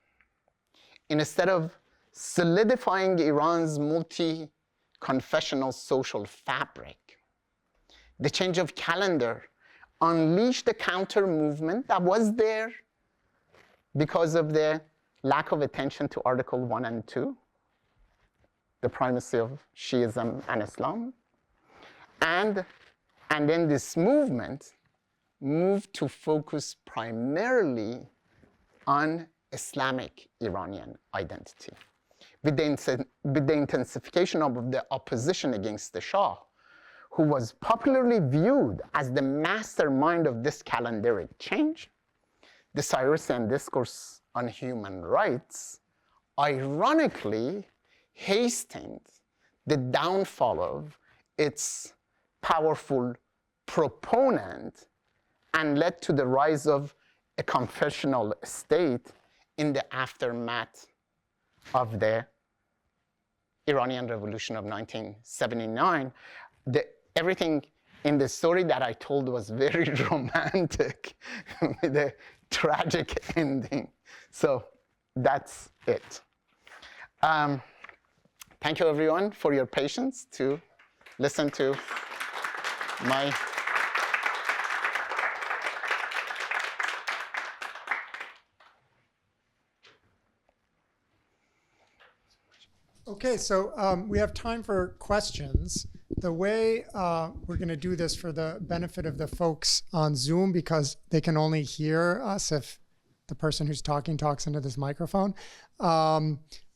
Instead of solidifying Iran's multi-confessional social fabric, the change of calendar unleashed a counter-movement that was there because of the lack of attention to Article 1 and 2, the primacy of Shiism and Islam. And then this movement moved to focus primarily on Islamic Iranian identity. With the intensification of the opposition against the Shah, who was popularly viewed as the mastermind of this calendaric change, the Cyrus and discourse on human rights ironically hastened the downfall of its powerful proponent and led to the rise of a confessional state in the aftermath of the Iranian Revolution of 1979. Everything in the story that I told was very romantic with a tragic ending. So that's it. Thank you, everyone, for your patience to listen to my Okay, so we have time for questions. The way we're going to do this for the benefit of the folks on Zoom, because they can only hear us if the person who's talking talks into this microphone,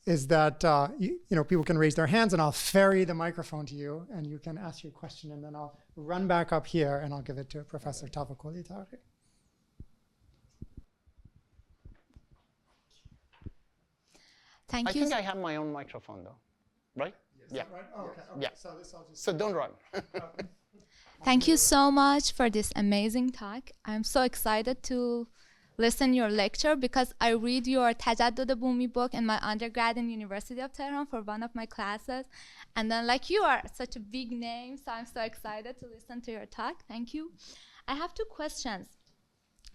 is that people can raise their hands and I'll ferry the microphone to you and you can ask your question, and then I'll run back up here and I'll give it to Professor Tavakoli Tariq. I think I have my own microphone, though, right? Yes. Yeah. Right? Oh, okay. Yeah. So this I'll just. So don't run. Thank you so much for this amazing talk. I'm so excited to listen your lecture because I read your Tajaddud Bumi book in my undergrad in University of Tehran for one of my classes. And then like you are such a big name, so I'm so excited to listen to your talk. Thank you. I have two questions.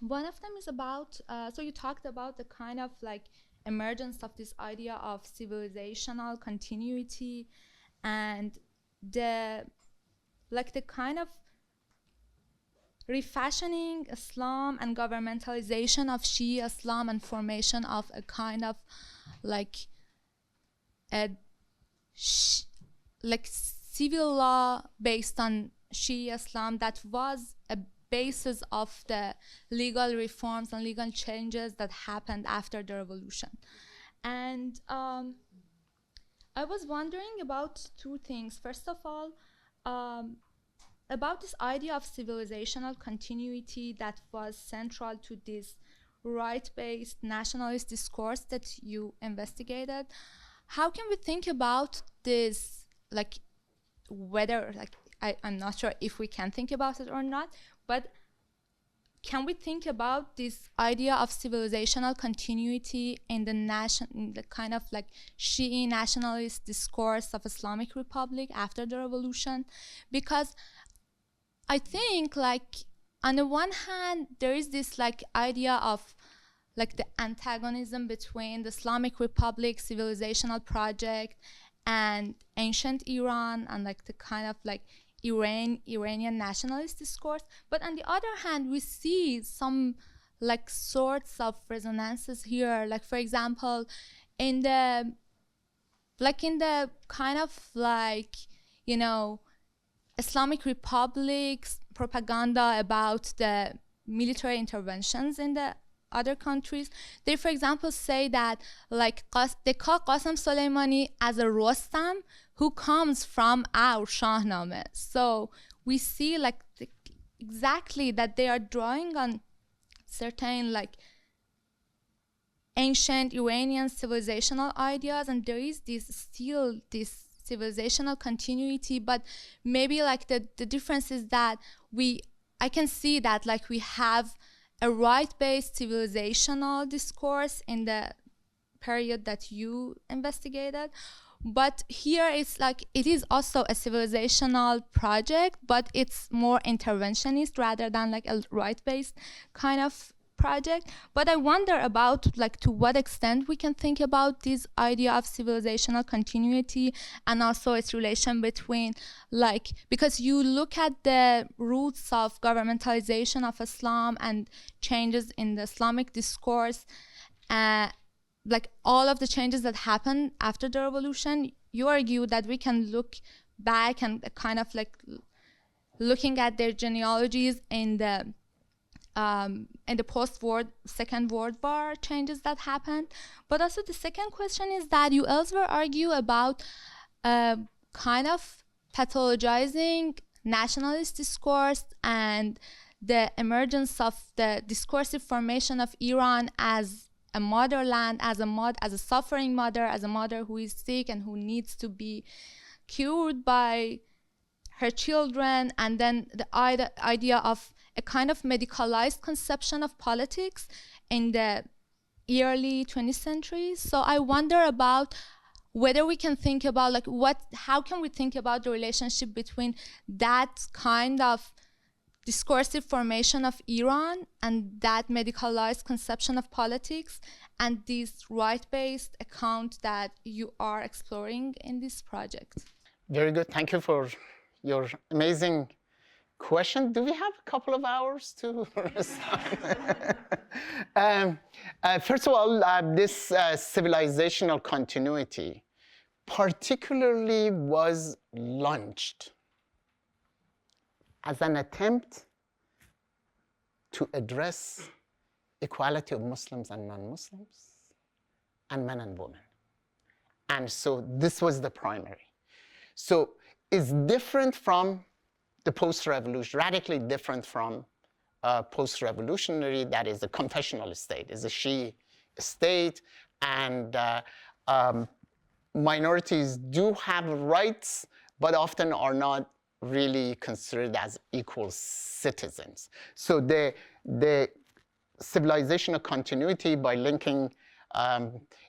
One of them is about, so you talked about the kind of like emergence of this idea of civilizational continuity and the kind of refashioning Islam and governmentalization of Shia Islam and formation of a kind of like civil law based on Shia Islam that was a basis of the legal reforms and legal changes that happened after the revolution. And I was wondering about two things. First of all, about this idea of civilizational continuity that was central to this right-based nationalist discourse that you investigated. How can we think about this, like whether, like, I'm not sure if we can think about it or not, but can we think about this idea of civilizational continuity in the kind of like Shi'i nationalist discourse of Islamic Republic after the revolution? Because I think like on the one hand, there is this like idea of like the antagonism between the Islamic Republic civilizational project and ancient Iran and like the kind of like Iranian nationalist discourse. But on the other hand, we see some like sorts of resonances here. Like for example, in the kind of like, you know, Islamic Republic's propaganda about the military interventions in the other countries, they for example say that like they call Qasem Soleimani as a Rostam who comes from our Shahnameh. So we see like exactly that they are drawing on certain like ancient Iranian civilizational ideas, and there is still this civilizational continuity, but maybe like the difference is that I can see that like we have a right-based civilizational discourse in the period that you investigated, but here it's like it is also a civilizational project, but it's more interventionist rather than like a right-based kind of project. But I wonder about like to what extent we can think about this idea of civilizational continuity and also its relation between like, because you look at the roots of governmentalization of Islam and changes in the Islamic discourse, like all of the changes that happened after the revolution, you argue that we can look back and kind of like looking at their genealogies in the Second World War changes that happened. But also the second question is that you elsewhere argue about kind of pathologizing nationalist discourse and the emergence of the discursive formation of Iran as a motherland, as a suffering mother, as a mother who is sick and who needs to be cured by her children, and then the idea of a kind of medicalized conception of politics in the early 20th century. So I wonder about whether we can think about how can we think about the relationship between that kind of discursive formation of Iran and that medicalized conception of politics and this right-based account that you are exploring in this project. Very good. Thank you for your amazing question. Do we have a couple of hours to respond? First of all, this civilizational continuity particularly was launched as an attempt to address equality of Muslims and non-Muslims and men and women. And so this was the primary. So it's different from the post-revolution, radically different from post-revolutionary, that is a confessional state, is a Shia state, and minorities do have rights, but often are not really considered as equal citizens. So the civilizational continuity by linking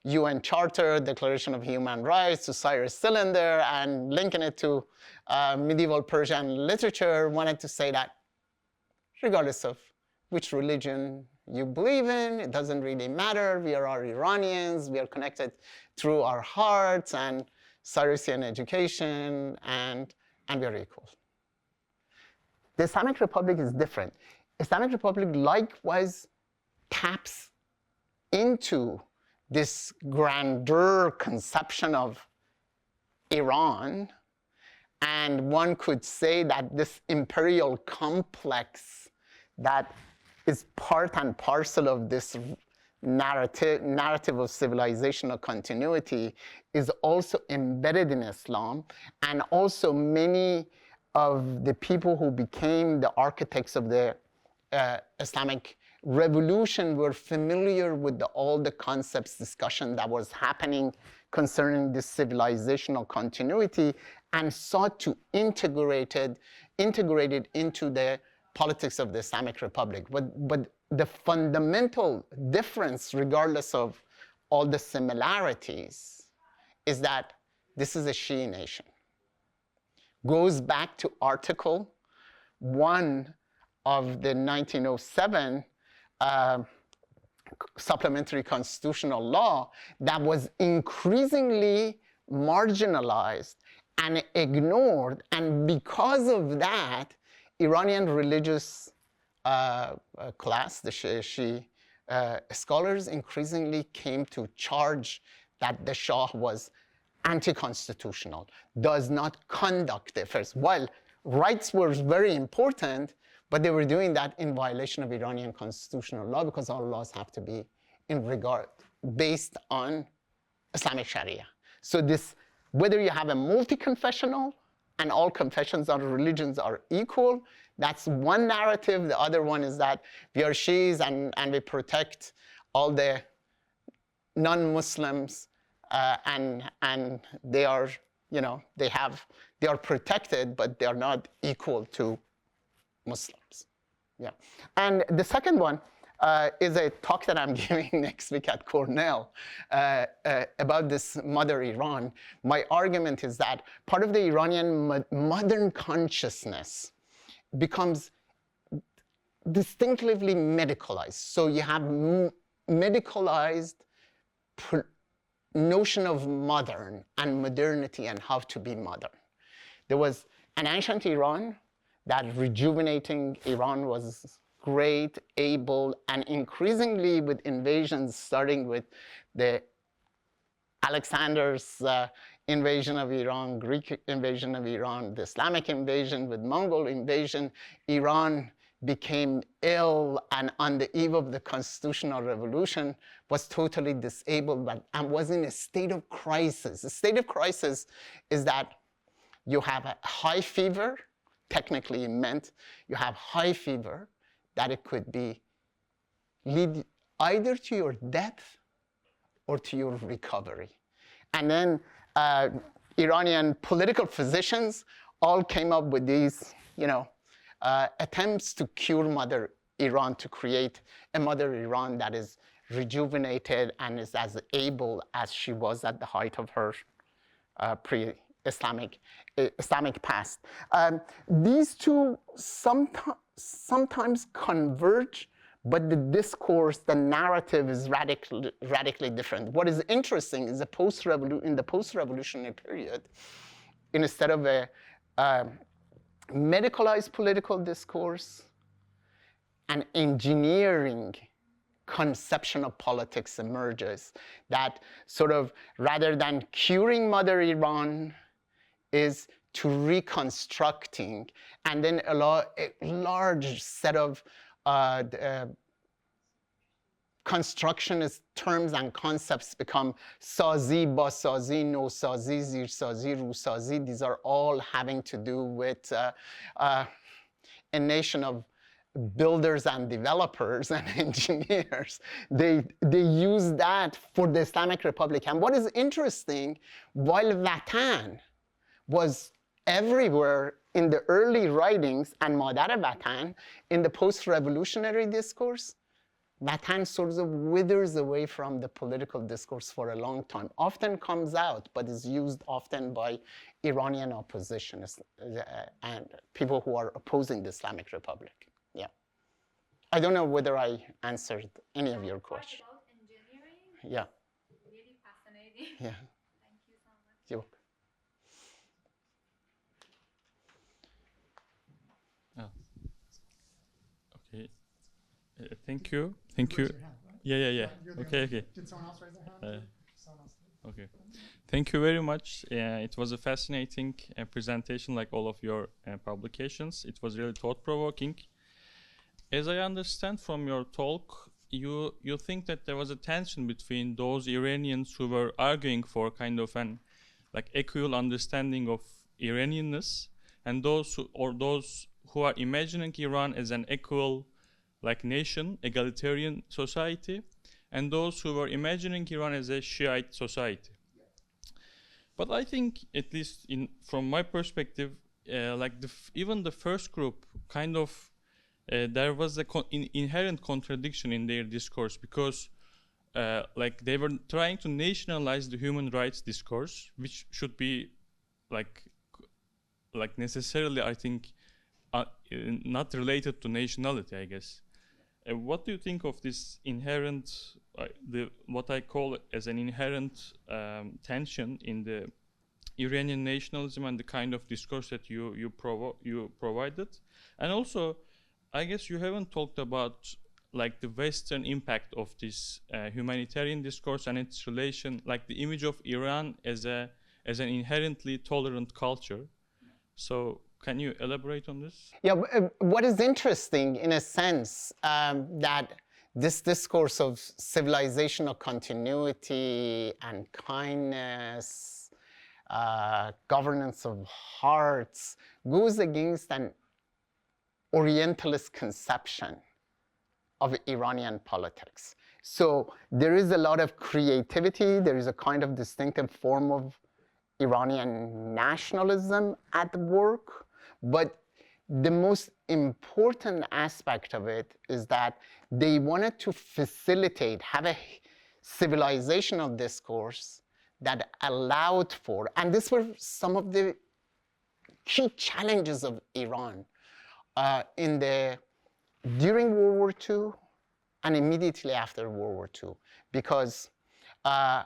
UN Charter, Declaration of Human Rights to Cyrus cylinder and linking it to medieval Persian literature wanted to say that regardless of which religion you believe in, it doesn't really matter. We are all Iranians. We are connected through our hearts and Cyrusian education, and we are equal. The Islamic Republic is different. Islamic Republic likewise taps into this grandeur conception of Iran, and one could say that this imperial complex that is part and parcel of this narrative of civilizational continuity is also embedded in Islam, and also many of the people who became the architects of the Islamic revolution were familiar with all the concepts discussion that was happening concerning this civilizational continuity and sought to integrate it into the politics of the Islamic Republic. But the fundamental difference, regardless of all the similarities, is that this is a Shia nation. Goes back to Article 1 of the 1907 supplementary constitutional law that was increasingly marginalized and ignored, and because of that, Iranian religious class, the Shia scholars, increasingly came to charge that the Shah was anti-constitutional, does not conduct the affairs. While rights were very important, but they were doing that in violation of Iranian constitutional law, because all laws have to be based on Islamic Sharia. So this, whether you have a multi-confessional and all confessions or religions are equal, that's one narrative. The other one is that we are Shias and we protect all the non-Muslims, and they are, they are protected, but they are not equal to Muslims. Yeah. And the second one is a talk that I'm giving next week at Cornell about this mother Iran. My argument is that part of the Iranian modern consciousness becomes distinctively medicalized. So you have medicalized notion of modern and modernity and how to be modern. There was an ancient Iran, that rejuvenating Iran was great, able, and increasingly with invasions, starting with the Alexander's invasion of Iran, Greek invasion of Iran, the Islamic invasion, with Mongol invasion, Iran became ill, and on the eve of the constitutional revolution was totally disabled, and was in a state of crisis. The state of crisis is that you have a high fever. Technically it meant you have high fever, that it could be lead either to your death or to your recovery. And then Iranian political physicians all came up with these, attempts to cure Mother Iran, to create a Mother Iran that is rejuvenated and is as able as she was at the height of her pre-Islamic past. These two sometimes converge, but the discourse, the narrative is radically different. What is interesting is in the post-revolutionary period, instead of a medicalized political discourse, an engineering conception of politics emerges that sort of, rather than curing Mother Iran, is to reconstructing, and then a large set of constructionist terms and concepts become sazi, basazi, nosazi, zirsazi, rusazi. These are all having to do with a nation of builders and developers and engineers. They use that for the Islamic Republic. And what is interesting, while Vatan was everywhere in the early writings and Madar Vatan, in the post-revolutionary discourse, Vatan sort of withers away from the political discourse for a long time. Often comes out, but is used often by Iranian oppositionists and people who are opposing the Islamic Republic. Yeah. I don't know whether I answered any of your questions. About engineering? Yeah. Really fascinating. Yeah. Thank you so much. You're welcome. Okay. Thank you. Thank you. Raise your hand, right? Yeah. You're the Okay. only- Okay. Did someone else raise their hand? Someone else did. Okay. Thank you very much. It was a fascinating presentation, like all of your publications. It was really thought-provoking. As I understand from your talk, you think that there was a tension between those Iranians who were arguing for kind of an equal understanding of Iranianness, and those who are imagining Iran as an equal nation, egalitarian society, and those who were imagining Iran as a Shiite society. But I think, at least from my perspective, even the first group kind of there was an inherent contradiction in their discourse, because they were trying to nationalize the human rights discourse, which should be necessarily, I think, not related to nationality, I guess. What do you think of this inherent, what I call as an inherent tension in the Iranian nationalism and the kind of discourse that you provided? And also, I guess you haven't talked about the Western impact of this humanitarian discourse and its relation, the image of Iran as an inherently tolerant culture. So can you elaborate on this? Yeah, what is interesting, in a sense, that this discourse of civilizational continuity and kindness, governance of hearts, goes against an Orientalist conception of Iranian politics. So there is a lot of creativity, there is a kind of distinctive form of Iranian nationalism at work, but the most important aspect of it is that they wanted to facilitate, have a civilizational discourse that allowed for, and these were some of the key challenges of Iran during World War II and immediately after World War II, because an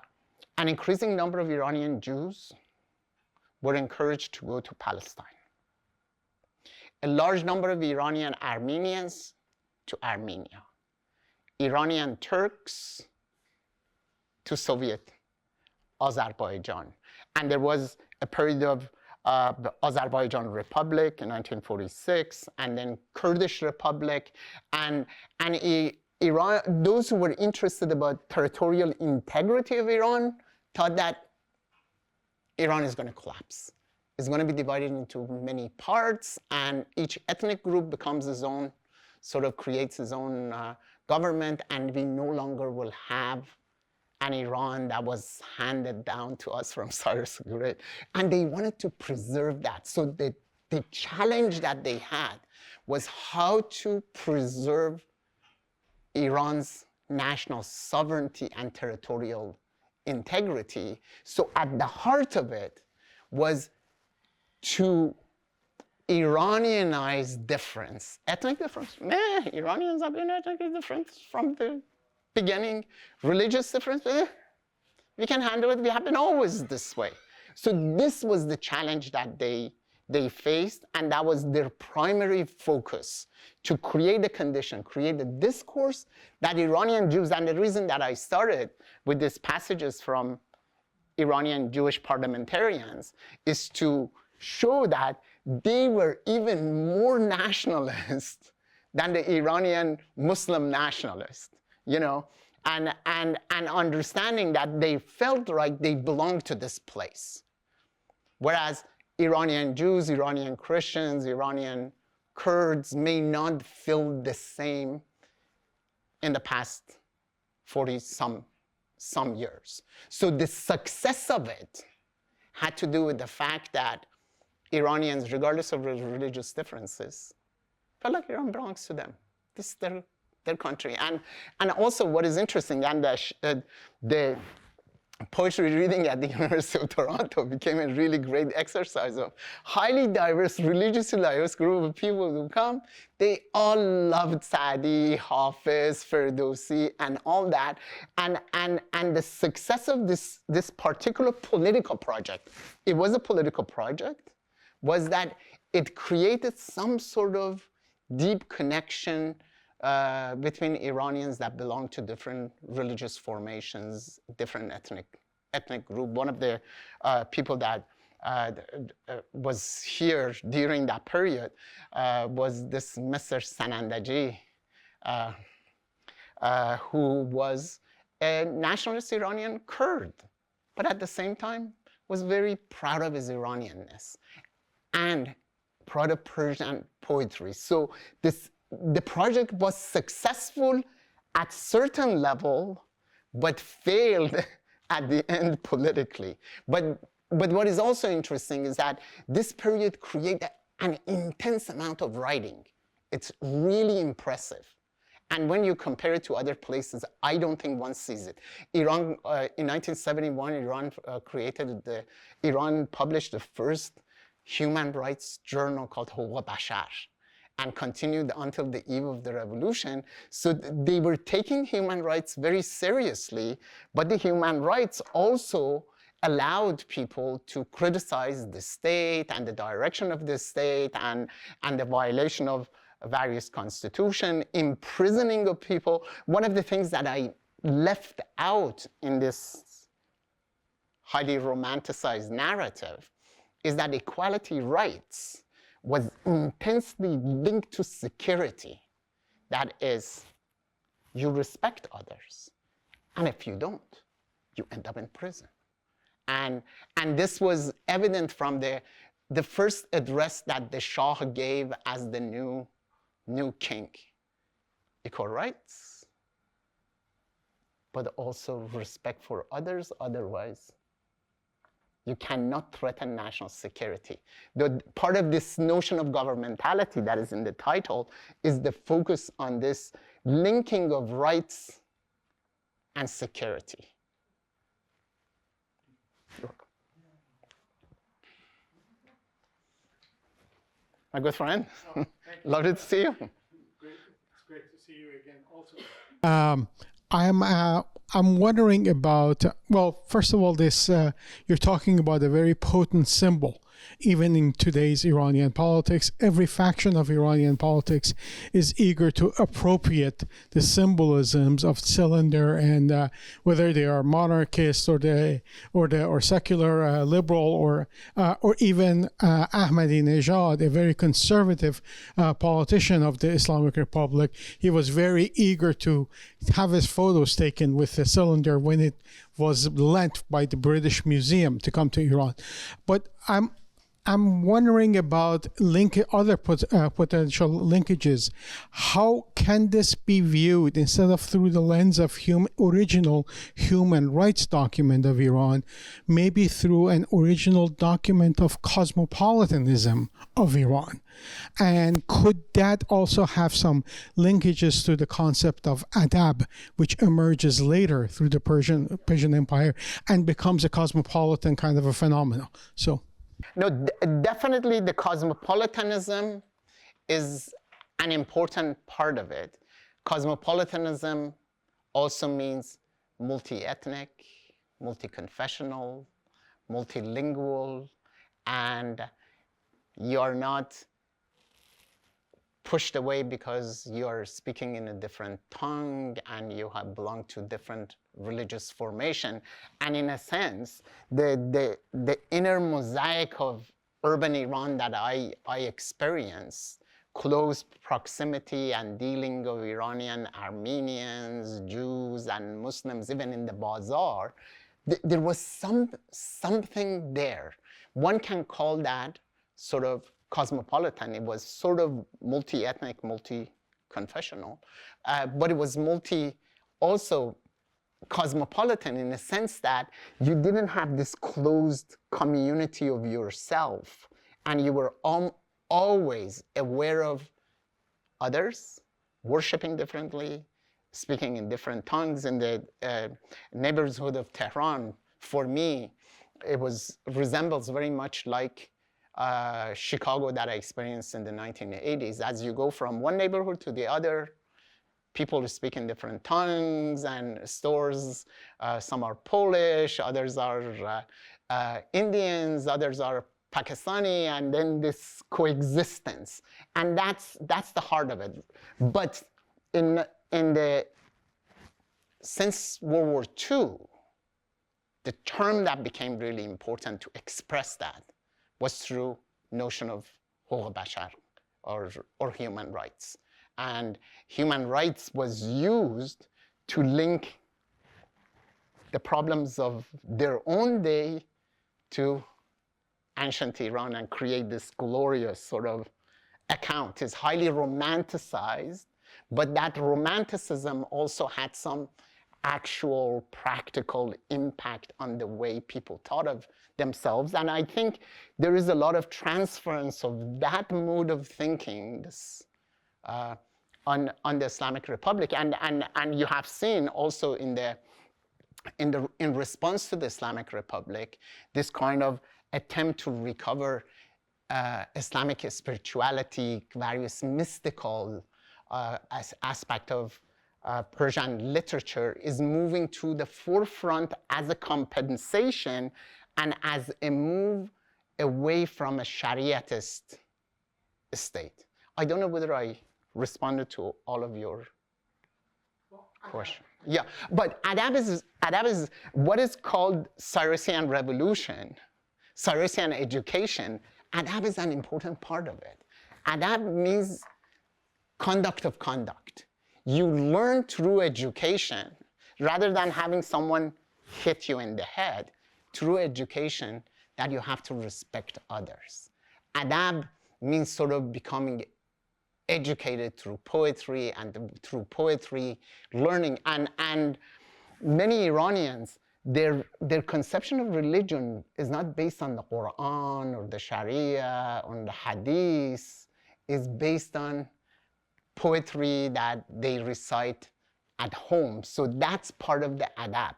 increasing number of Iranian Jews were encouraged to go to Palestine. A large number of Iranian Armenians to Armenia. Iranian Turks to Soviet Azerbaijan. And there was a period of the Azerbaijan Republic in 1946, and then Kurdish Republic, and Iran. Those who were interested about territorial integrity of Iran thought that Iran is going to collapse. It's going to be divided into many parts, and each ethnic group becomes its own sort of creates its own government, and we no longer will have an Iran that was handed down to us from Cyrus the Great. And they wanted to preserve that. So the challenge that they had was how to preserve Iran's national sovereignty and territorial integrity. So at the heart of it was to Iranianize difference. Ethnic difference? Iranians have been ethnic difference from the beginning. Religious difference? We can handle it. We have been always this way. So this was the challenge that they faced, and that was their primary focus, to create the condition, create the discourse that Iranian Jews, and the reason that I started with these passages from Iranian Jewish parliamentarians is to show that they were even more nationalist than the Iranian Muslim nationalists, you know, and understanding that they felt like they belonged to this place. Whereas Iranian Jews, Iranian Christians, Iranian Kurds may not feel the same in the past 40-some years. So the success of it had to do with the fact that Iranians, regardless of religious differences, felt like Iran belongs to them. This is their country. And also what is interesting, and the poetry reading at the University of Toronto became a really great exercise of highly diverse, religiously diverse group of people who come. They all loved Saadi, Hafiz, Ferdowsi, and all that. And the success of this particular political project, it was a political project, was that it created some sort of deep connection between Iranians that belong to different religious formations, different ethnic group. One of the people that was here during that period was this Mr. Sanandaji, who was a nationalist Iranian Kurd, but at the same time was very proud of his Iranianness and proud of Persian poetry. So the project was successful at certain level, but failed at the end politically. But what is also interesting is that this period created an intense amount of writing. It's really impressive. And when you compare it to other places, I don't think one sees it. Iran, in 1971, Iran published the first human rights journal called Huquq Bashar, and continued until the eve of the revolution. So they were taking human rights very seriously, but the human rights also allowed people to criticize the state and the direction of the state and the violation of various constitutions, imprisoning of people. One of the things that I left out in this highly romanticized narrative is that equality rights was intensely linked to security. That is, you respect others, and if you don't, you end up in prison. And this was evident from the first address that the Shah gave as the new king. Equal rights, but also respect for others, otherwise you cannot threaten national security. The part of this notion of governmentality that is in the title is the focus on this linking of rights and security. My good friend, lovely to see you. It's great to see you again also. I'm wondering about, well, first of all, this you're talking about a very potent symbol. Even in today's Iranian politics, every faction of Iranian politics is eager to appropriate the symbolisms of cylinder, and whether they are monarchists or secular liberal or even Ahmadinejad, a very conservative politician of the Islamic Republic. He was very eager to have his photos taken with the cylinder when it was lent by the British Museum to come to Iran. But I'm wondering about other potential linkages. How can this be viewed instead of through the lens of original human rights document of Iran, maybe through an original document of cosmopolitanism of Iran? And could that also have some linkages to the concept of adab, which emerges later through the Persian Empire and becomes a cosmopolitan kind of a phenomenon? So. No, definitely the cosmopolitanism is an important part of it. Cosmopolitanism also means multi-ethnic, multi-confessional, multilingual, and you're not pushed away because you're speaking in a different tongue and you have belonged to different religious formation. And in a sense, the inner mosaic of urban Iran that I experience, close proximity and dealing of Iranian Armenians, Jews, and Muslims, even in the bazaar, there was something there. One can call that sort of cosmopolitan. It was sort of multi-ethnic, multi-confessional, but it was also cosmopolitan in the sense that you didn't have this closed community of yourself, and you were always aware of others, worshiping differently, speaking in different tongues. In the neighborhood of Tehran, for me, it resembles very much like Chicago that I experienced in the 1980s. As you go from one neighborhood to the other, people speak in different tongues, and stores, some are Polish, others are Indians, others are Pakistani, and then this coexistence. And that's the heart of it. But since World War II, the term that became really important to express that was through notion of حقوق بشر or human rights. And human rights was used to link the problems of their own day to ancient Iran and create this glorious sort of account. It's highly romanticized, but that romanticism also had some actual practical impact on the way people thought of themselves. And I think there is a lot of transference of that mode of thinking on the Islamic Republic. And you have seen also in response to the Islamic Republic, this kind of attempt to recover Islamic spirituality, various mystical aspect of Persian literature is moving to the forefront as a compensation and as a move away from a Shariatist state. I don't know whether I responded to all of your questions. Yeah, but adab is what is called Cyrusian revolution, Cyrusian education. Adab is an important part of it. Adab means conduct of conduct. You learn through education, rather than having someone hit you in the head, through education that you have to respect others. Adab means sort of becoming educated through poetry, and through poetry, learning. And many Iranians, their conception of religion is not based on the Quran or the Sharia or the Hadith, is based on poetry that they recite at home. So that's part of the adab.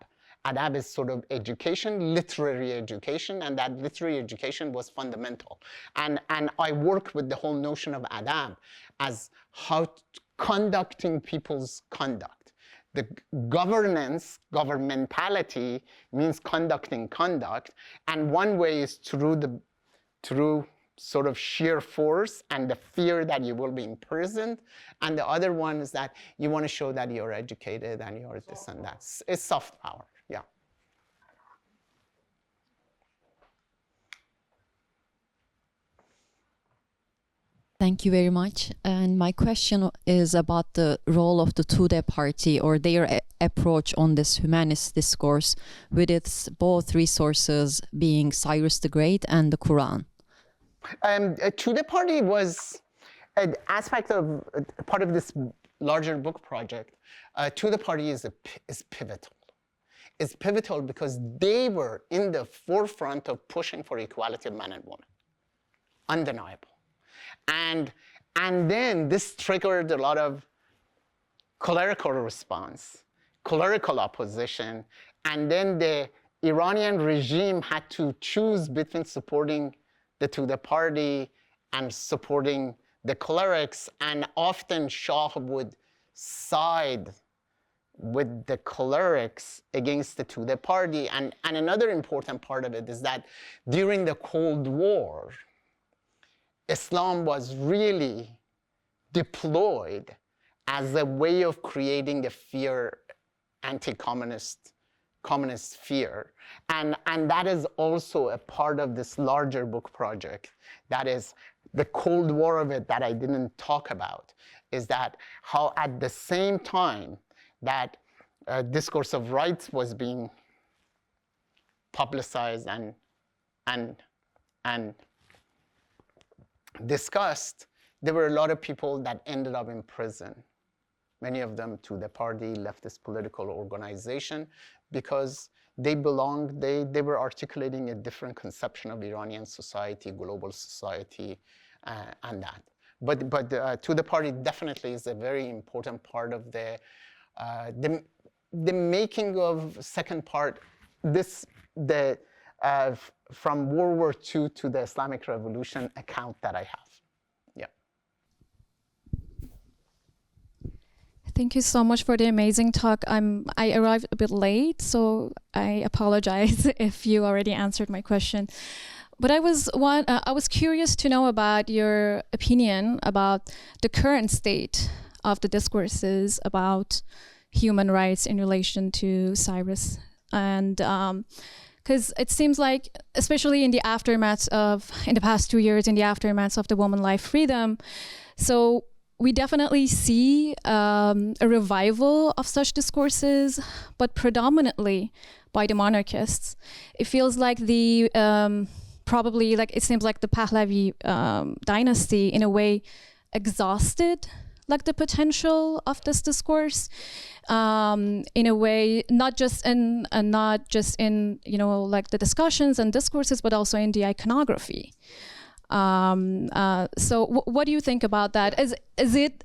Adab is sort of education, literary education, and that literary education was fundamental. And I worked with the whole notion of adab as how conducting people's conduct. The governance, governmentality, means conducting conduct, and one way is through sort of sheer force and the fear that you will be imprisoned, and the other one is that you want to show that you're educated and you're this and that. It's soft power, yeah. Thank you very much. And my question is about the role of the Tudeh party or their approach on this humanist discourse with its both resources being Cyrus the Great and the Quran. Tudeh Party was an aspect of part of this larger book project. Tudeh Party is pivotal. It's pivotal because they were in the forefront of pushing for equality of man and woman, undeniable. And then this triggered a lot of clerical response, clerical opposition, and then the Iranian regime had to choose between supporting the Tudeh Party and supporting the clerics, and often Shah would side with the clerics against the Tudeh Party. And another important part of it is that during the Cold War, Islam was really deployed as a way of creating a fear, anti-communist, communist fear. And that is also a part of this larger book project. That is the Cold War of it that I didn't talk about, is that how at the same time that discourse of rights was being publicized and discussed, there were a lot of people that ended up in prison. Many of them to the party, leftist political organization, because they belonged, they were articulating a different conception of Iranian society, global society, and that. But to the party definitely is a very important part of the making of second part, from World War II to the Islamic Revolution account that I have. Yeah. Thank you so much for the amazing talk. I arrived a bit late, so I apologize if you already answered my question. But I was curious to know about your opinion about the current state of the discourses about human rights in relation to Cyrus, and because it seems like, especially in the past 2 years, in the aftermath of the Woman Life Freedom, so we definitely see a revival of such discourses, but predominantly by the monarchists. It feels like it seems like the Pahlavi dynasty in a way exhausted like the potential of this discourse in a way, not just in like the discussions and discourses, but also in the iconography. So what do you think about that? Is it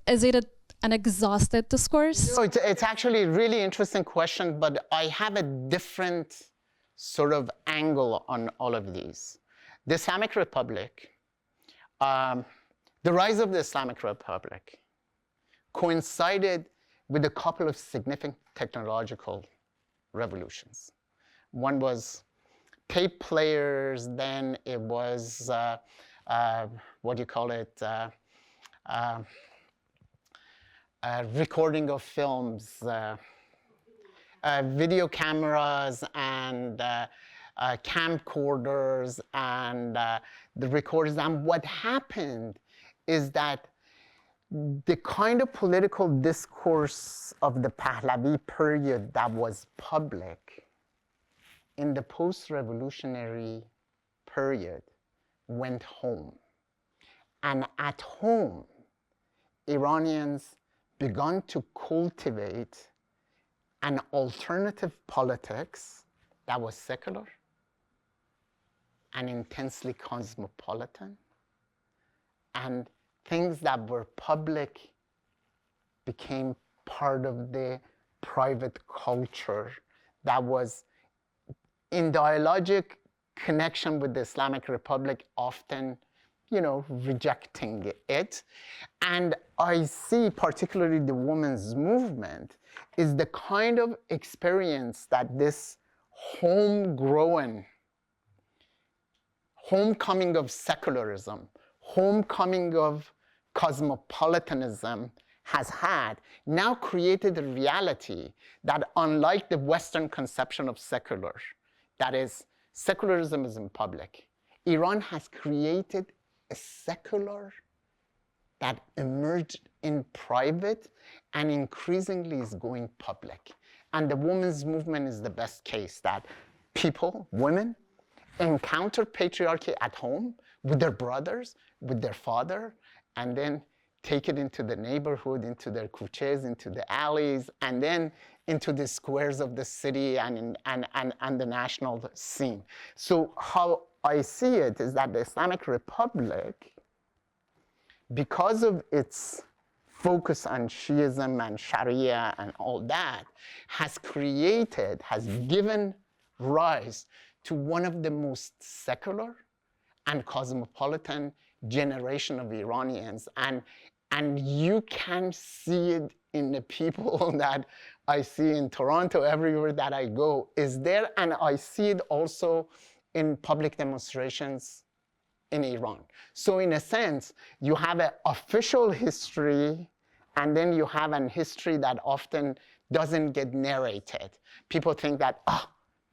an exhausted discourse? No, it's actually a really interesting question, but I have a different sort of angle on all of these. The Islamic Republic, the rise of the Islamic Republic coincided with a couple of significant technological revolutions. One was tape players, then it was, recording of films, video cameras and camcorders and the recorders. And what happened is that the kind of political discourse of the Pahlavi period that was public in the post-revolutionary period went home. And at home, Iranians began to cultivate an alternative politics that was secular and intensely cosmopolitan, and things that were public became part of the private culture that was in dialogic connection with the Islamic Republic, often, rejecting it. And I see particularly the women's movement is the kind of experience that this homecoming of secularism, homecoming of cosmopolitanism has had, now created a reality that, unlike the Western conception of secular, that is, secularism is in public, Iran has created a secular that emerged in private and increasingly is going public. And the women's movement is the best case, that people, women, encounter patriarchy at home, with their brothers, with their father, and then take it into the neighborhood, into their kuches, into the alleys, and then into the squares of the city and the national scene. So how I see it is that the Islamic Republic, because of its focus on Shiism and Sharia and all that, has given rise to one of the most secular and cosmopolitan generation of Iranians. And you can see it in the people that I see in Toronto, everywhere that I go is there. And I see it also in public demonstrations in Iran. So in a sense, you have an official history, and then you have an history that often doesn't get narrated. People think that,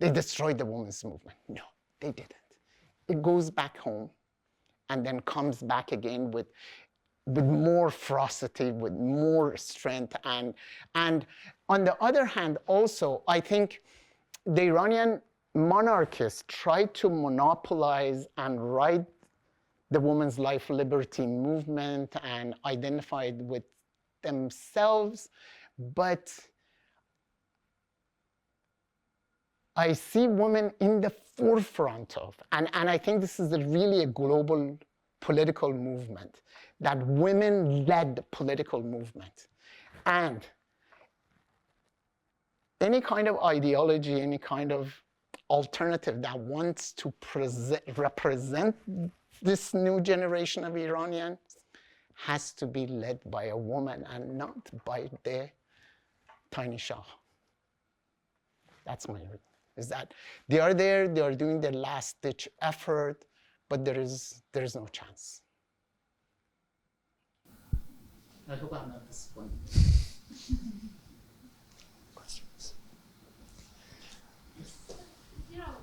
they destroyed the women's movement. No, they didn't. It goes back home and then comes back again with more ferocity, with more strength. And on the other hand, also, I think the Iranian monarchists tried to monopolize and write the women's life liberty movement and identified with themselves, but I see women in the forefront of, and I think this is really a global political movement, that women-led political movement. And any kind of ideology, any kind of alternative that wants to represent this new generation of Iranians has to be led by a woman and not by the tiny Shah. That's my reason, is that they are there, they are doing their last-ditch effort, but there is no chance. I hope I'm not disappointed. Questions? You know,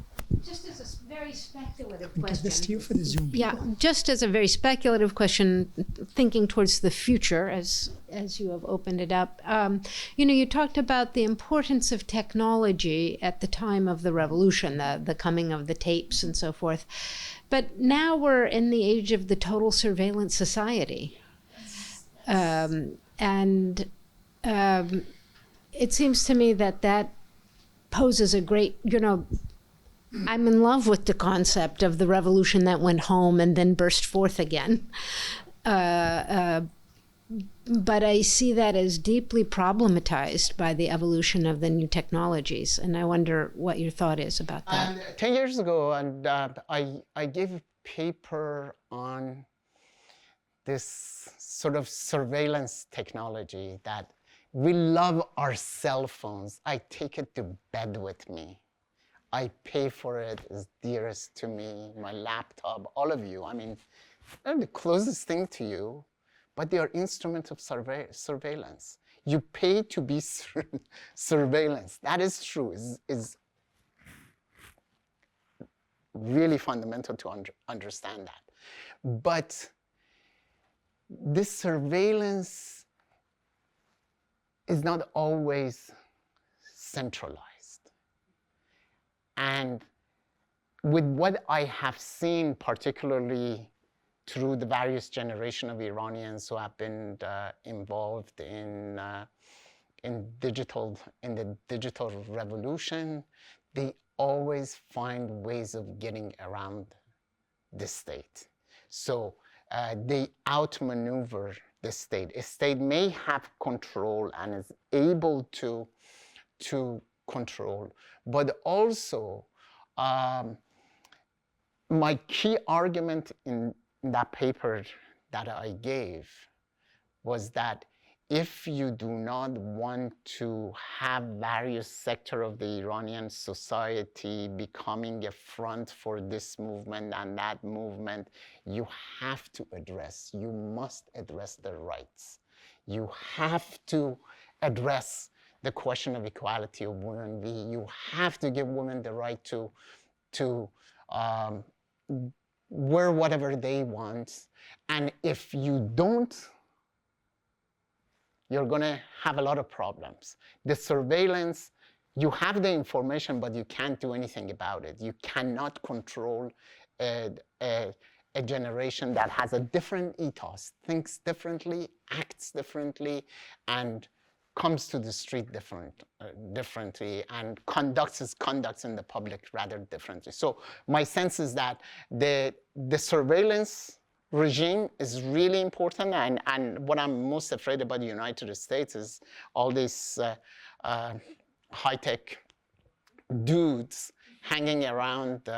just as a very speculative Can we question. give this to you for the Zoom people? Yeah, just as a very speculative question, thinking towards the future, as you have opened it up. You talked about the importance of technology at the time of the revolution, the coming of the tapes and so forth. But now we're in the age of the total surveillance society. It seems to me that poses a great, I'm in love with the concept of the revolution that went home and then burst forth again. But I see that as deeply problematized by the evolution of the new technologies. And I wonder what your thought is about that. 10 years ago, and I gave a paper on this sort of surveillance technology that we love our cell phones. I take it to bed with me. I pay for it, it's dearest to me, my laptop, all of you. I mean, they're the closest thing to you, but they are instruments of surveillance. You pay to be surveillance. That is true, is really fundamental to understand that. But this surveillance is not always centralized. And with what I have seen, particularly through the various generations of Iranians who have been involved in the digital revolution, they always find ways of getting around the state. So they outmaneuver the state. A state may have control and is able to control, but also my key argument in that paper that I gave was that if you do not want to have various sectors of the Iranian society becoming a front for this movement and that movement, you have to address, you must address their rights. You have to address the question of equality of women. You have to give women the right to wear whatever they want. And if you don't, you're going to have a lot of problems. The surveillance, you have the information, but you can't do anything about it. You cannot control a a generation that has a different ethos, thinks differently, acts differently, and comes to the street differently, and conducts in the public rather differently. So my sense is that the surveillance regime is really important, and what I'm most afraid about the United States is all these high-tech dudes hanging around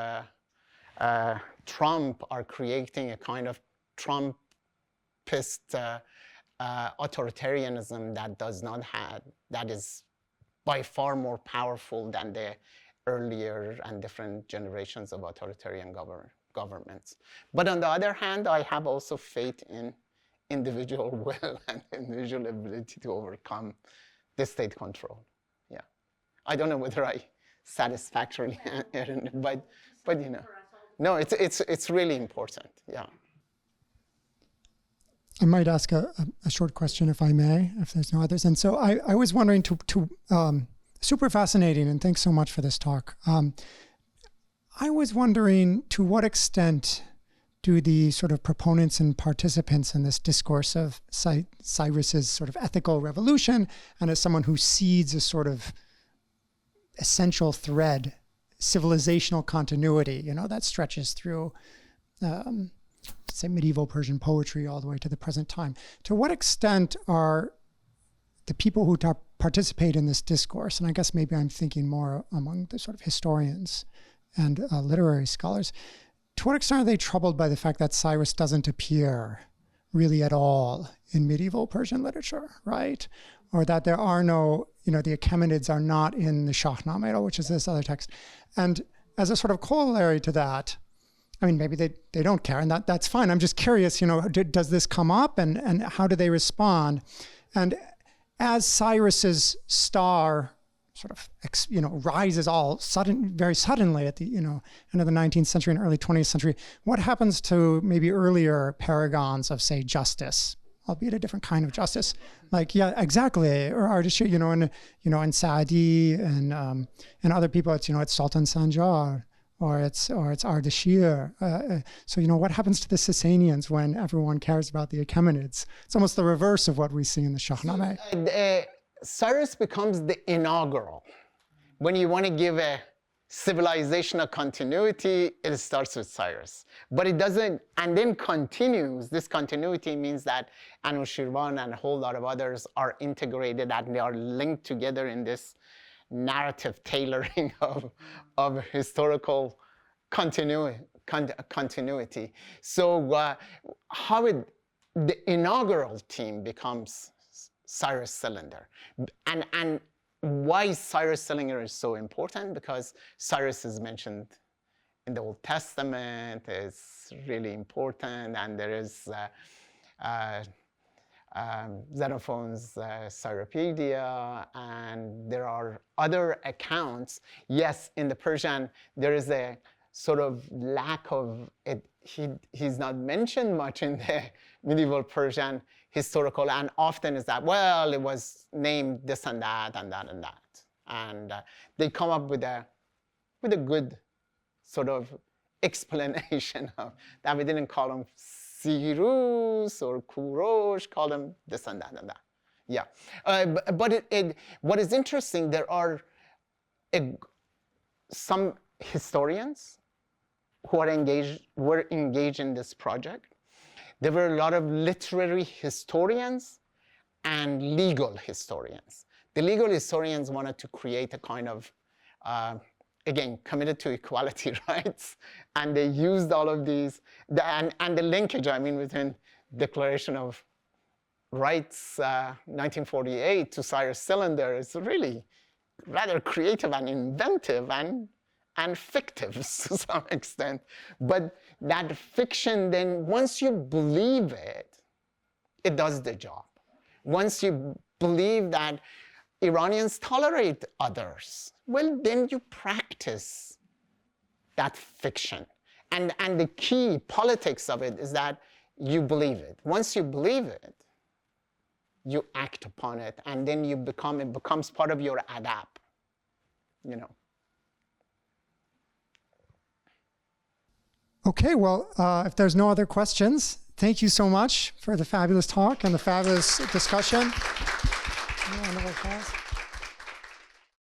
Trump are creating a kind of Trumpist authoritarianism that is by far more powerful than the earlier and different generations of authoritarian governments. But on the other hand, I have also faith in individual will and individual ability to overcome the state control. Yeah, I don't know whether I satisfactorily answered, but you know, no, it's really important. Yeah. I might ask a short question, if I may, if there's no others. And so I was wondering, super fascinating, and thanks so much for this talk. I was wondering, to what extent do the sort of proponents and participants in this discourse of Cyrus's sort of ethical revolution, and as someone who seeds a sort of essential thread, civilizational continuity, you know, that stretches through say medieval Persian poetry all the way to the present time. To what extent are the people who participate in this discourse, and I guess maybe I'm thinking more among the sort of historians and literary scholars, to what extent are they troubled by the fact that Cyrus doesn't appear really at all in medieval Persian literature, right? Or that there are no, you know, the Achaemenids are not in the Shahnameh, which is this other text. And as a sort of corollary to that, I mean, maybe they don't care, and that's fine. I'm just curious, you know, does this come up, and how do they respond? And as Cyrus's star sort of, you know, rises very suddenly at the, you know, end of the 19th century and early 20th century, what happens to maybe earlier paragons of, say, justice, albeit a different kind of justice? Like, yeah, exactly, or artistry, you know, and Saadi and other people, it's, you know, it's Sultan Sanjar, or it's Ardashir. So, you know, what happens to the Sasanians when everyone cares about the Achaemenids? It's almost the reverse of what we see in the Shahnameh. Cyrus becomes the inaugural. When you want to give a civilizational continuity, it starts with Cyrus. But it doesn't, and then continues. This continuity means that Anushirvan and a whole lot of others are integrated, and they are linked together in this narrative tailoring of historical continuity. So the inaugural team becomes Cyrus Cylinder. And why Cyrus Cylinder is so important? Because Cyrus is mentioned in the Old Testament, is really important, and there is Xenophon's Cyropedia, and there are other accounts. Yes, in the Persian, there is a sort of lack of it. He's not mentioned much in the medieval Persian historical, and often is that, well, it was named this and that and that and that. And they come up with a good sort of explanation of that. We didn't call him Cyrus or Kurosh, call them this and that and that. Yeah, but what is interesting, there are some historians who were engaged in this project. There were a lot of literary historians and legal historians. The legal historians wanted to create a kind of, again, committed to equality rights, and they used all of these, and the linkage, I mean, within Declaration of Rights, 1948 to Cyrus Cylinder is really rather creative and inventive and fictive to some extent. But that fiction, then, once you believe it, it does the job. Once you believe that Iranians tolerate others, well, then you practice that fiction. And the key politics of it is that you believe it. Once you believe it, you act upon it, and then it becomes part of your adab, you know. Okay, well, if there's no other questions, thank you so much for the fabulous talk and the fabulous discussion. Round of applause.